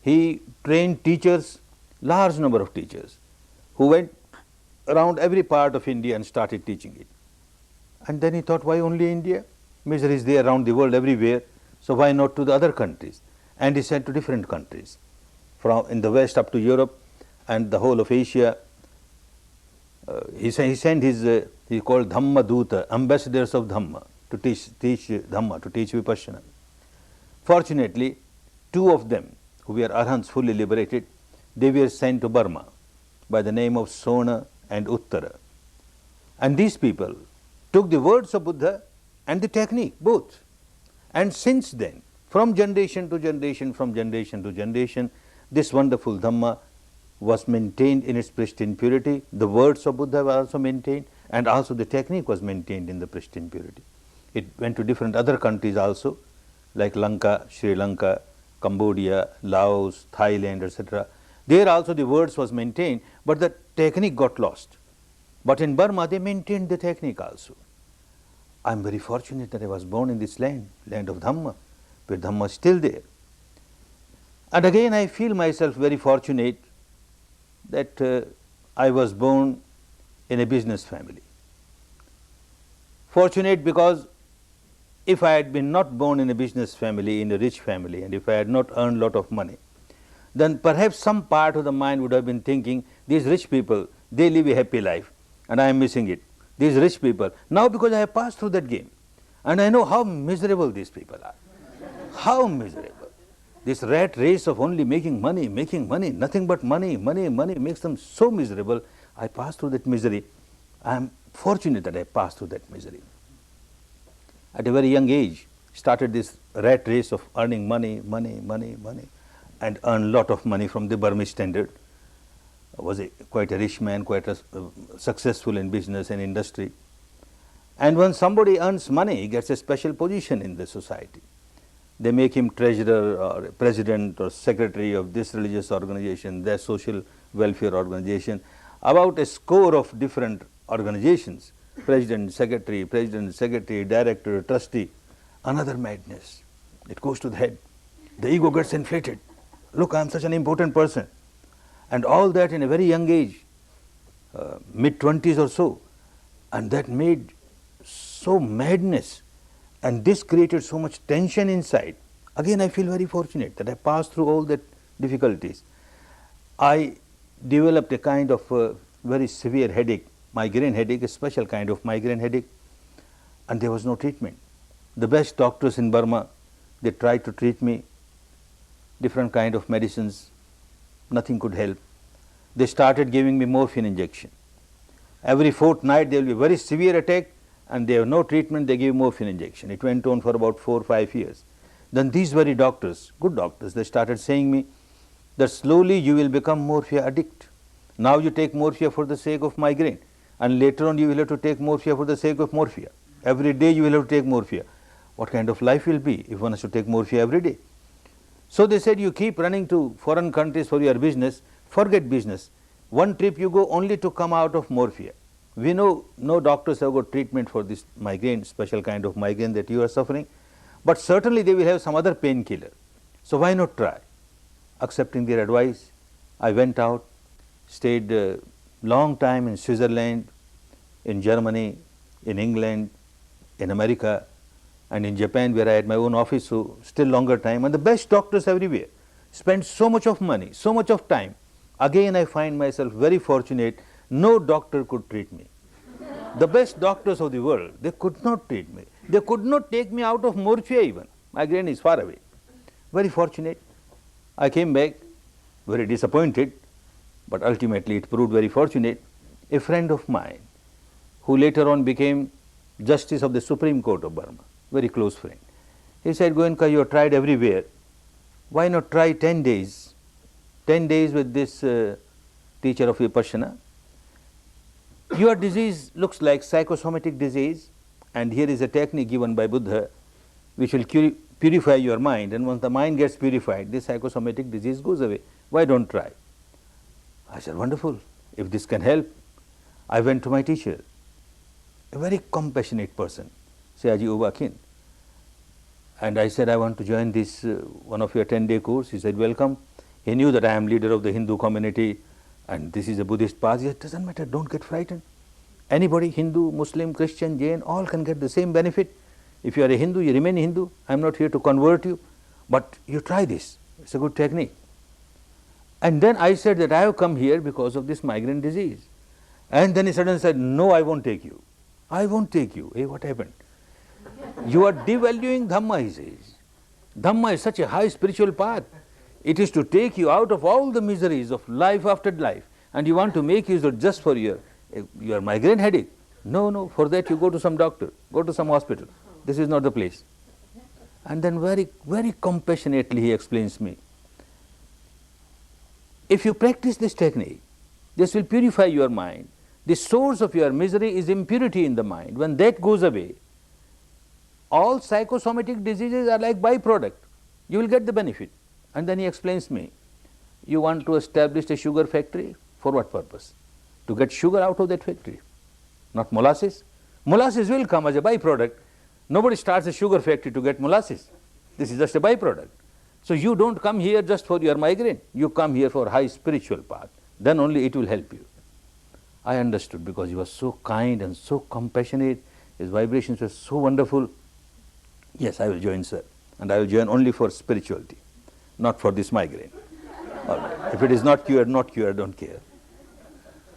He trained teachers, large number of teachers, who went around every part of India and started teaching it. And then he thought, why only India? Misery is there around the world everywhere, so why not to the other countries? And he sent to different countries, from in the west up to Europe and the whole of Asia. He sent his, he called Dhamma Duta, ambassadors of Dhamma, to teach Dhamma, to teach Vipassana. Fortunately, two of them, who were Arhants fully liberated, they were sent to Burma by the name of Sona and Uttara. And these people took the words of Buddha and the technique, both. And since then, from generation to generation, from generation to generation, this wonderful Dhamma was maintained in its pristine purity. The words of Buddha were also maintained, and also the technique was maintained in the pristine purity. It went to different other countries also, like Lanka, Sri Lanka, Cambodia, Laos, Thailand, etc. There also the words was maintained, but the technique got lost. But in Burma, they maintained the technique also. I am very fortunate that I was born in this land, land of Dhamma, where Dhamma is still there. And again, I feel myself very fortunate that I was born in a business family. Fortunate because if I had been not born in a business family, in a rich family, and if I had not earned a lot of money, then perhaps some part of the mind would have been thinking, these rich people, they live a happy life, and I am missing it. These rich people. Now because I have passed through that game, and I know how miserable these people are. How miserable. This rat race of only making money, nothing but money makes them so miserable. I passed through that misery. I am fortunate that I passed through that misery. At a very young age, started this rat race of earning money, and earned a lot of money from the Burmese standard. Was quite a rich man, quite successful in business and industry. And when somebody earns money, he gets a special position in the society. They make him treasurer or president or secretary of this religious organization, that social welfare organization, about a score of different organizations, president, secretary, director, trustee. Another madness. It goes to the head. The ego gets inflated. Look, I am such an important person. And all that in a very young age, mid-20s or so. And that made so madness. And this created so much tension inside. Again, I feel very fortunate that I passed through all that difficulties. I developed a kind of very severe headache, migraine headache, a special kind of migraine headache, and there was no treatment. The best doctors in Burma, they tried to treat me, different kind of medicines, nothing could help. They started giving me morphine injection. Every fortnight there will be a very severe attack, and they have no treatment, they give morphine injection. It went on for about 4 or 5 years. Then these very doctors, good doctors, they started saying me that slowly you will become morphia addict. Now you take morphia for the sake of migraine, and later on you will have to take morphia for the sake of morphia. Every day you will have to take morphia. What kind of life will be if one has to take morphia every day? So they said, you keep running to foreign countries for your business, forget business. One trip you go only to come out of morphia. We know no doctors have got treatment for this migraine, special kind of migraine that you are suffering, but certainly they will have some other painkiller. So why not try? Accepting their advice, I went out, stayed a long time in Switzerland, in Germany, in England, in America, and in Japan, where I had my own office, so still longer time, and the best doctors everywhere. Spent so much of money, so much of time. Again I find myself very fortunate. No doctor could treat me. The best doctors of the world, they could not treat me. They could not take me out of morphia even. Migraine is far away. Very fortunate. I came back, very disappointed, but ultimately it proved very fortunate. A friend of mine, who later on became Justice of the Supreme Court of Burma, very close friend, He said, Goenka, you have tried everywhere. Why not try 10 days? 10 days with this teacher of Vipassana. Your disease looks like psychosomatic disease, and here is a technique given by Buddha which will purify your mind, and once the mind gets purified, this psychosomatic disease goes away. Why don't try? I said, wonderful, if this can help. I went to my teacher, a very compassionate person, Sayaji Uba Khin, and I said, I want to join this one of your 10-day course. He said, welcome. He knew that I am leader of the Hindu community and this is a Buddhist path. He said, doesn't matter, don't get frightened. Anybody, Hindu, Muslim, Christian, Jain, all can get the same benefit. If you are a Hindu, you remain Hindu. I am not here to convert you, but you try this. It's a good technique. And then I said that I have come here because of this migraine disease. And then he suddenly said, no, I won't take you. I won't take you. Hey, what happened? You are devaluing Dhamma, he says. Dhamma is such a high spiritual path. It is to take you out of all the miseries of life after life, and you want to make use of just for your migraine headache. No, no, for that you go to some doctor, go to some hospital. This is not the place. And then very, very compassionately he explains me, if you practice this technique, this will purify your mind. The source of your misery is impurity in the mind. When that goes away, all psychosomatic diseases are like byproduct. You will get the benefit. And then he explains me, you want to establish a sugar factory? For what purpose? To get sugar out of that factory, not molasses. Molasses will come as a byproduct. Nobody starts a sugar factory to get molasses. This is just a byproduct. So you don't come here just for your migraine. You come here for high spiritual path. Then only it will help you. I understood because he was so kind and so compassionate. His vibrations were so wonderful. Yes, I will join, sir. And I will join only for spirituality, not for this migraine. All right. If it is not cured, I don't care.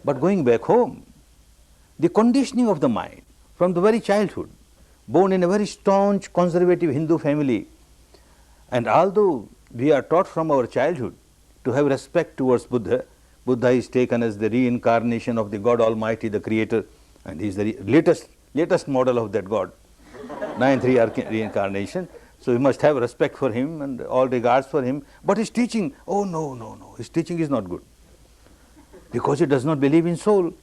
But going back home, the conditioning of the mind from the very childhood, born in a very staunch conservative Hindu family, and although we are taught from our childhood to have respect towards Buddha, Buddha is taken as the reincarnation of the God Almighty, the Creator, and he is the latest model of that God, ninth reincarnation. So we must have respect for him and all regards for him. But his teaching, oh no, no, no, his teaching is not good. Because he does not believe in soul.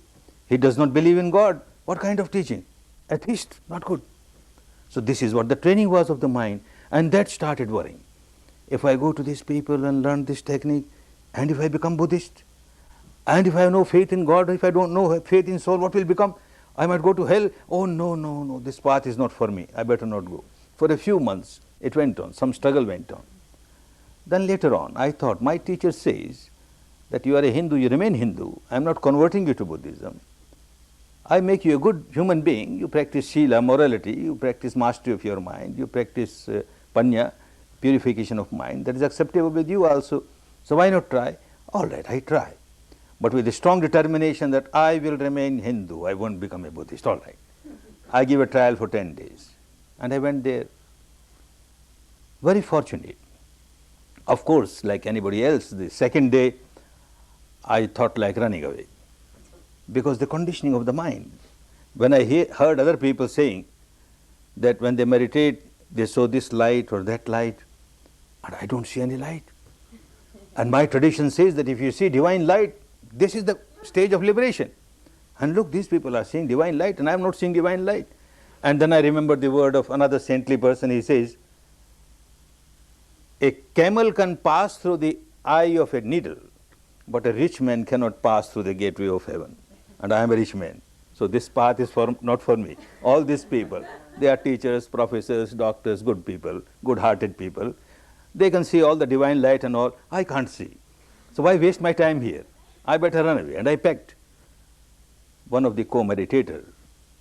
He does not believe in God. What kind of teaching? Atheist, not good. So this is what the training was of the mind, and that started worrying. If I go to these people and learn this technique, and if I become Buddhist, and if I have no faith in God, if I don't know faith in soul, what will become? I might go to hell. Oh no, no, no, this path is not for me. I better not go. For a few months, it went on, some struggle went on. Then later on, I thought, my teacher says that you are a Hindu, you remain Hindu. I am not converting you to Buddhism. I make you a good human being. You practice Shila, morality, you practice mastery of your mind, you practice Panya, purification of mind. That is acceptable with you also. So why not try? All right, I try. But with a strong determination that I will remain Hindu, I won't become a Buddhist. All right. I give a trial for 10 days. And I went there. Very fortunate. Of course, like anybody else, the second day, I thought like running away. Because the conditioning of the mind. When I heard other people saying that when they meditate, they saw this light or that light, and I don't see any light. And my tradition says that if you see divine light, this is the stage of liberation. And look, these people are seeing divine light, and I am not seeing divine light. And then I remember the word of another saintly person. He says, a camel can pass through the eye of a needle, but a rich man cannot pass through the gateway of heaven. And I am a rich man. So this path is not for me. All these people, they are teachers, professors, doctors, good people, good-hearted people. They can see all the divine light and all. I can't see. So why waste my time here? I better run away. And I packed. One of the co-meditators,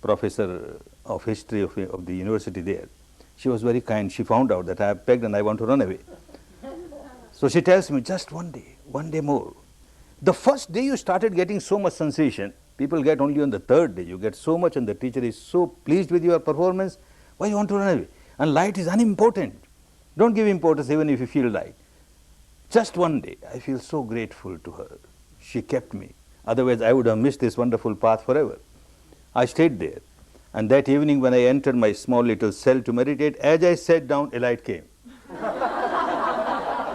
professor of history of the university there, she was very kind. She found out that I have pegged and I want to run away. So she tells me, just one day more. The first day you started getting so much sensation, people get only on the third day. You get so much and the teacher is so pleased with your performance. Why you want to run away? And light is unimportant. Don't give importance even if you feel light. Just one day, I feel so grateful to her. She kept me. Otherwise, I would have missed this wonderful path forever. I stayed there. And that evening when I entered my small little cell to meditate, as I sat down, a light came.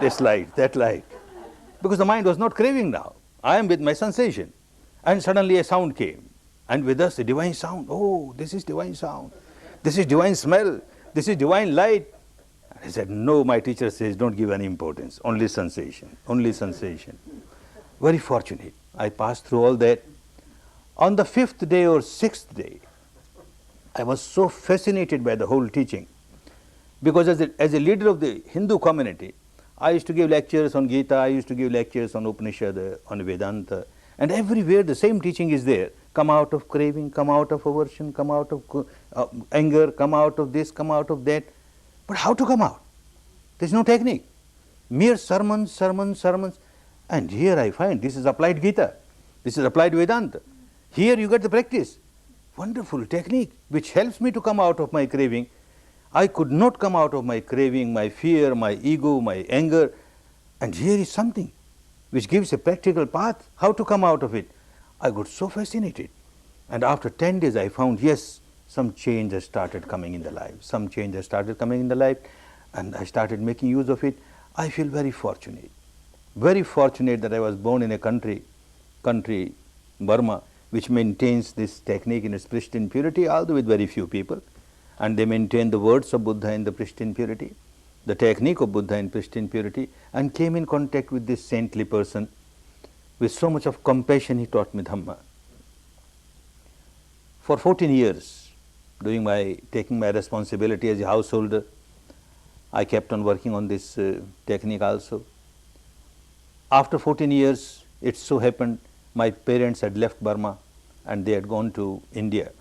This light, that light. Because the mind was not craving now. I am with my sensation. And suddenly a sound came. And with us, a divine sound. Oh, this is divine sound. This is divine smell. This is divine light. I said, no, my teacher says, don't give any importance. Only sensation. Only sensation. Very fortunate. I passed through all that. On the 5th day or 6th day, I was so fascinated by the whole teaching. Because as a leader of the Hindu community, I used to give lectures on Gita, I used to give lectures on Upanishad, on Vedanta, and everywhere the same teaching is there. Come out of craving, come out of aversion, come out of anger, come out of this, come out of that. But how to come out? There is no technique. Mere sermons, sermons, sermons. And here I find this is applied Gita, this is applied Vedanta. Here you get the practice. Wonderful technique which helps me to come out of my craving. I could not come out of my craving, my fear, my ego, my anger. And here is something which gives a practical path how to come out of it. I got so fascinated. And after 10 days I found, yes, some change has started coming in the life. Some change has started coming in the life. And I started making use of it. I feel very fortunate that I was born in a country, Burma, which maintains this technique in its pristine purity, although with very few people. And they maintain the words of Buddha in the pristine purity, the technique of Buddha in pristine purity, and came in contact with this saintly person. With so much of compassion, he taught me Dhamma. For 14 years, taking my responsibility as a householder, I kept on working on this technique also. After 14 years, it so happened my parents had left Burma and they had gone to India.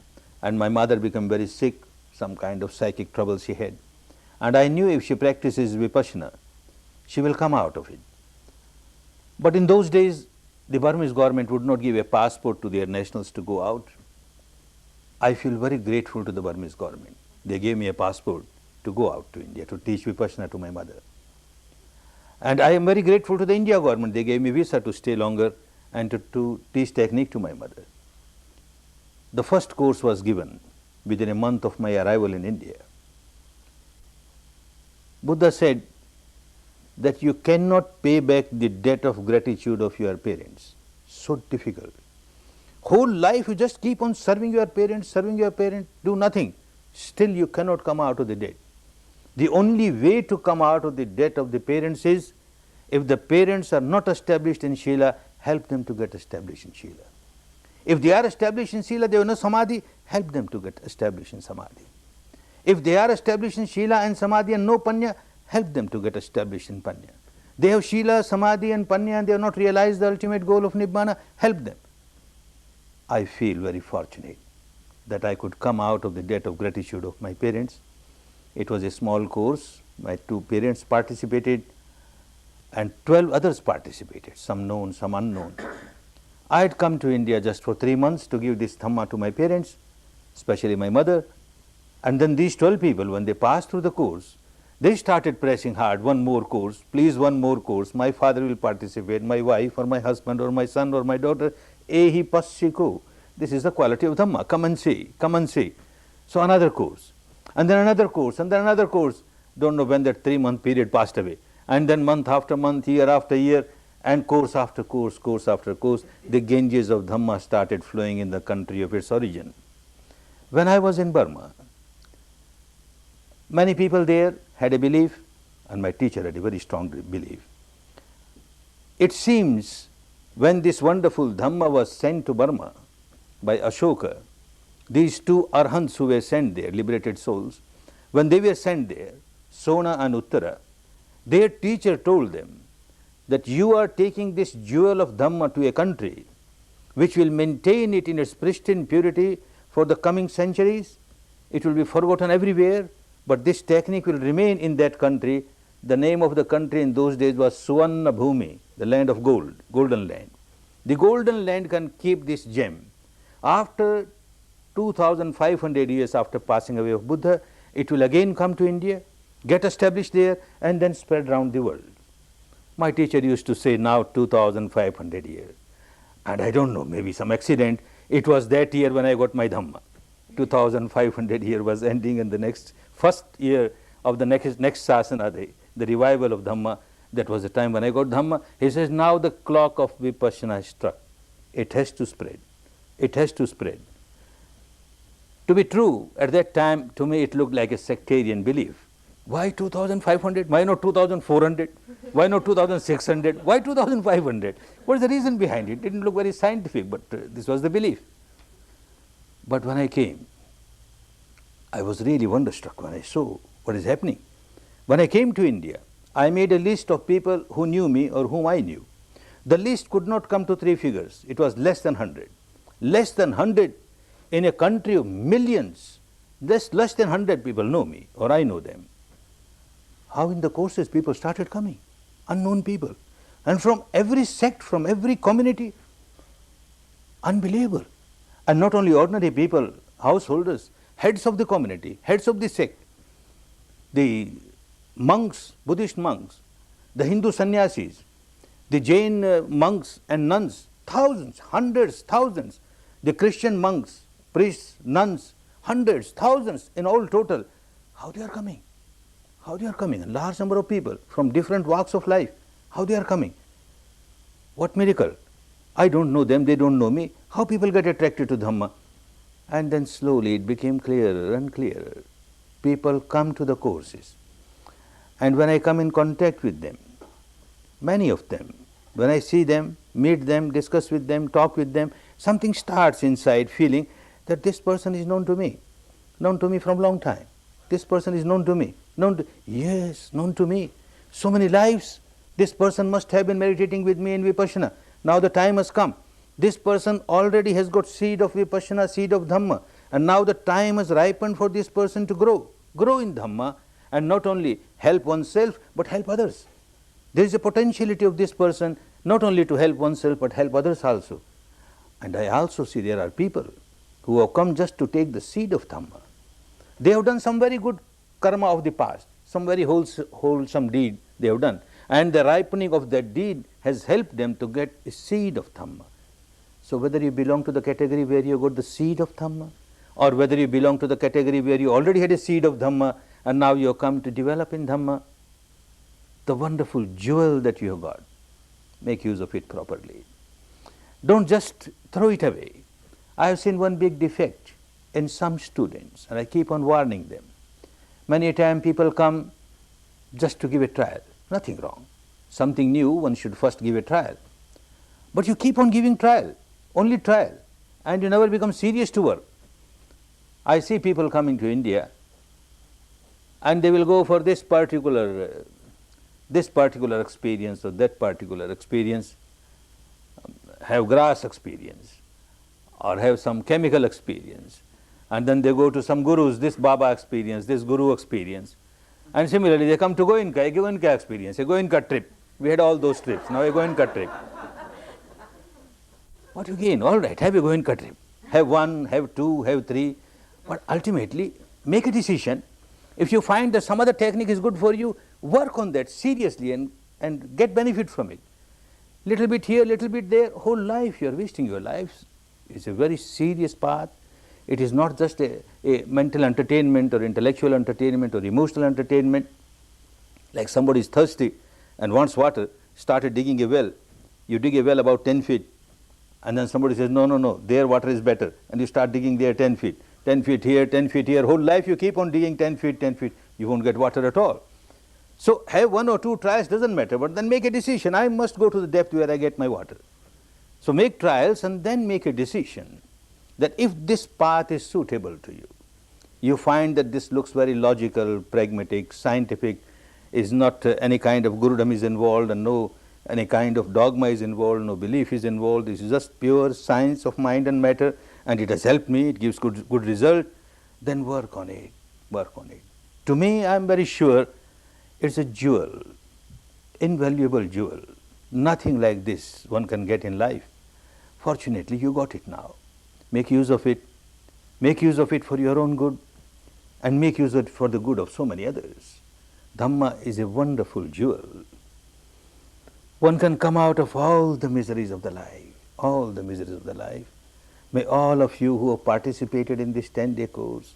And my mother became very sick, some kind of psychic trouble she had. And I knew if she practices Vipassana, she will come out of it. But in those days, the Burmese government would not give a passport to their nationals to go out. I feel very grateful to the Burmese government. They gave me a passport to go out to India, to teach Vipassana to my mother. And I am very grateful to the India government. They gave me visa to stay longer and to teach technique to my mother. The first course was given within a month of my arrival in India. Buddha said that you cannot pay back the debt of gratitude of your parents. So difficult. Whole life you just keep on serving your parents, do nothing. Still you cannot come out of the debt. The only way to come out of the debt of the parents is, if the parents are not established in Shila, help them to get established in Shila. If they are established in Shila, they have no Samadhi, help them to get established in Samadhi. If they are established in Shila and Samadhi and no Panya, help them to get established in Panya. They have Shila, Samadhi and Panya and they have not realized the ultimate goal of Nibbana, help them. I feel very fortunate that I could come out of the debt of gratitude of my parents. It was a small course. My 2 parents participated and 12 others participated, some known, some unknown. I had come to India just for 3 months to give this Dhamma to my parents, especially my mother. And then these 12 people, when they passed through the course, they started pressing hard, one more course, please one more course, my father will participate, my wife or my husband or my son or my daughter, ehi passiku. This is the quality of Dhamma, come and see, come and see. So another course, and then another course, and then another course. Don't know when that 3-month period passed away. And then month after month, year after year, and course after course, course after course, the Ganges of Dhamma started flowing in the country of its origin. When I was in Burma, many people there had a belief, and my teacher had a very strong belief. It seems when this wonderful Dhamma was sent to Burma by Ashoka, these 2 Arhants who were sent there, liberated souls, when they were sent there, Sona and Uttara, their teacher told them that you are taking this jewel of Dhamma to a country which will maintain it in its pristine purity for the coming centuries. It will be forgotten everywhere, but this technique will remain in that country. The name of the country in those days was Suvarna Bhumi, the land of gold, golden land. The golden land can keep this gem. After 2500 years after passing away of Buddha, it will again come to India, get established there, and then spread around the world. My teacher used to say now 2500 years. And I don't know, maybe some accident, it was that year when I got my Dhamma. 2500 year was ending, and the first year of the next Sasana, the revival of Dhamma, that was the time when I got Dhamma. He says, now the clock of Vipassana has struck. It has to spread. It has to spread. To be true, at that time, to me it looked like a sectarian belief. Why 2500? Why not 2400? Why not 2600? Why 2500? What is the reason behind it? It didn't look very scientific, but this was the belief. But when I came, I was really wonderstruck when I saw what is happening. When I came to India, I made a list of people who knew me or whom I knew. The list could not come to 3 figures. It was less than 100. Less than 100 in a country of millions. Less than 100 people know me or I know them. How in the courses people started coming, unknown people. And from every sect, from every community, unbelievable. And not only ordinary people, householders, heads of the community, heads of the sect, the monks, Buddhist monks, the Hindu sannyasis, the Jain monks and nuns, thousands, hundreds, thousands, the Christian monks, priests, nuns, hundreds, thousands in all total. How they are coming? How they are coming? A large number of people from different walks of life. How they are coming? What miracle? I don't know them, they don't know me. How people get attracted to Dhamma? And then slowly it became clearer and clearer. People come to the courses. And when I come in contact with them, many of them, when I see them, meet them, discuss with them, talk with them, something starts inside feeling that this person is known to me from a long time. This person is known to me. Yes, known to me. So many lives. This person must have been meditating with me in Vipassana. Now the time has come. This person already has got seed of Vipassana, seed of Dhamma. And now the time has ripened for this person to grow in Dhamma, and not only help oneself, but help others. There is a potentiality of this person not only to help oneself, but help others also. And I also see there are people who have come just to take the seed of Dhamma. They have done some very good karma of the past, some very wholesome deed they have done. And the ripening of that deed has helped them to get a seed of Dhamma. So whether you belong to the category where you got the seed of Dhamma, or whether you belong to the category where you already had a seed of Dhamma and now you have come to develop in Dhamma, the wonderful jewel that you have got, make use of it properly. Don't just throw it away. I have seen one big defect in some students, and I keep on warning them. Many a time people come just to give a trial. Nothing wrong. Something new, one should first give a trial. But you keep on giving trial, only trial, and you never become serious to work. I see people coming to India, and they will go for this particular experience or that particular experience, have grass experience, or have some chemical experience, and then they go to some gurus, this Baba experience, this guru experience, and similarly they come to Goenka experience, a Goenka trip. We had all those trips, now a Goenka trip. What you gain? All right, have a Goenka trip. Have 1, have 2, have 3, but ultimately make a decision. If you find that some other technique is good for you, work on that seriously and get benefit from it. Little bit here, little bit there, whole life you are wasting your lives. It's a very serious path. It is not just a mental entertainment or intellectual entertainment or emotional entertainment. Like somebody is thirsty and wants water, started digging a well. You dig a well about 10 feet, and then somebody says, no, their water is better, and you start digging there 10 feet. 10 feet here, 10 feet here, whole life you keep on digging 10 feet, 10 feet, you won't get water at all. So have 1 or 2 trials, doesn't matter, but then make a decision, I must go to the depth where I get my water. So make trials and then make a decision that if this path is suitable to you, you find that this looks very logical, pragmatic, scientific, is not any kind of gurudom is involved and no any kind of dogma is involved, no belief is involved, this is just pure science of mind and matter, and it has helped me, it gives good result, then work on it, work on it. To me, I am very sure it's a jewel, invaluable jewel. Nothing like this one can get in life. Fortunately, you got it now. Make use of it for your own good, and make use of it for the good of so many others. Dhamma is a wonderful jewel. One can come out of all the miseries of the life, May all of you who have participated in this 10-day course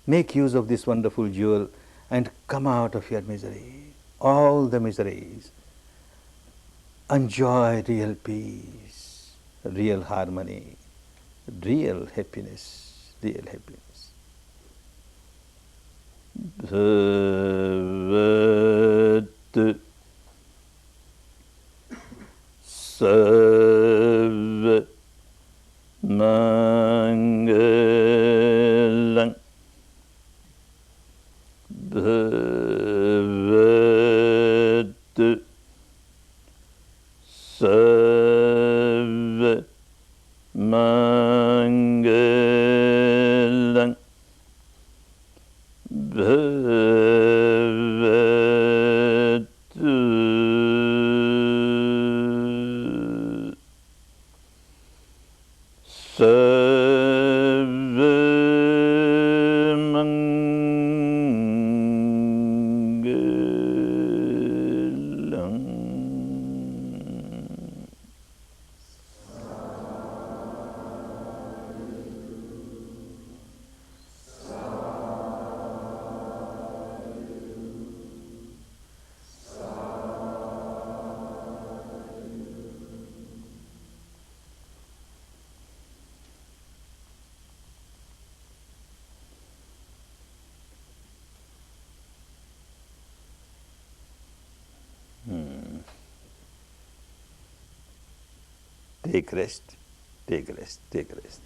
make use of this wonderful jewel and come out of your misery, all the miseries. Enjoy real peace, real harmony, real happiness, real happiness. Bhavat Sarva Mangalang Bhavat Sarva Mangalang Bhavat Sarva Mangalang. Take rest, take rest, take rest.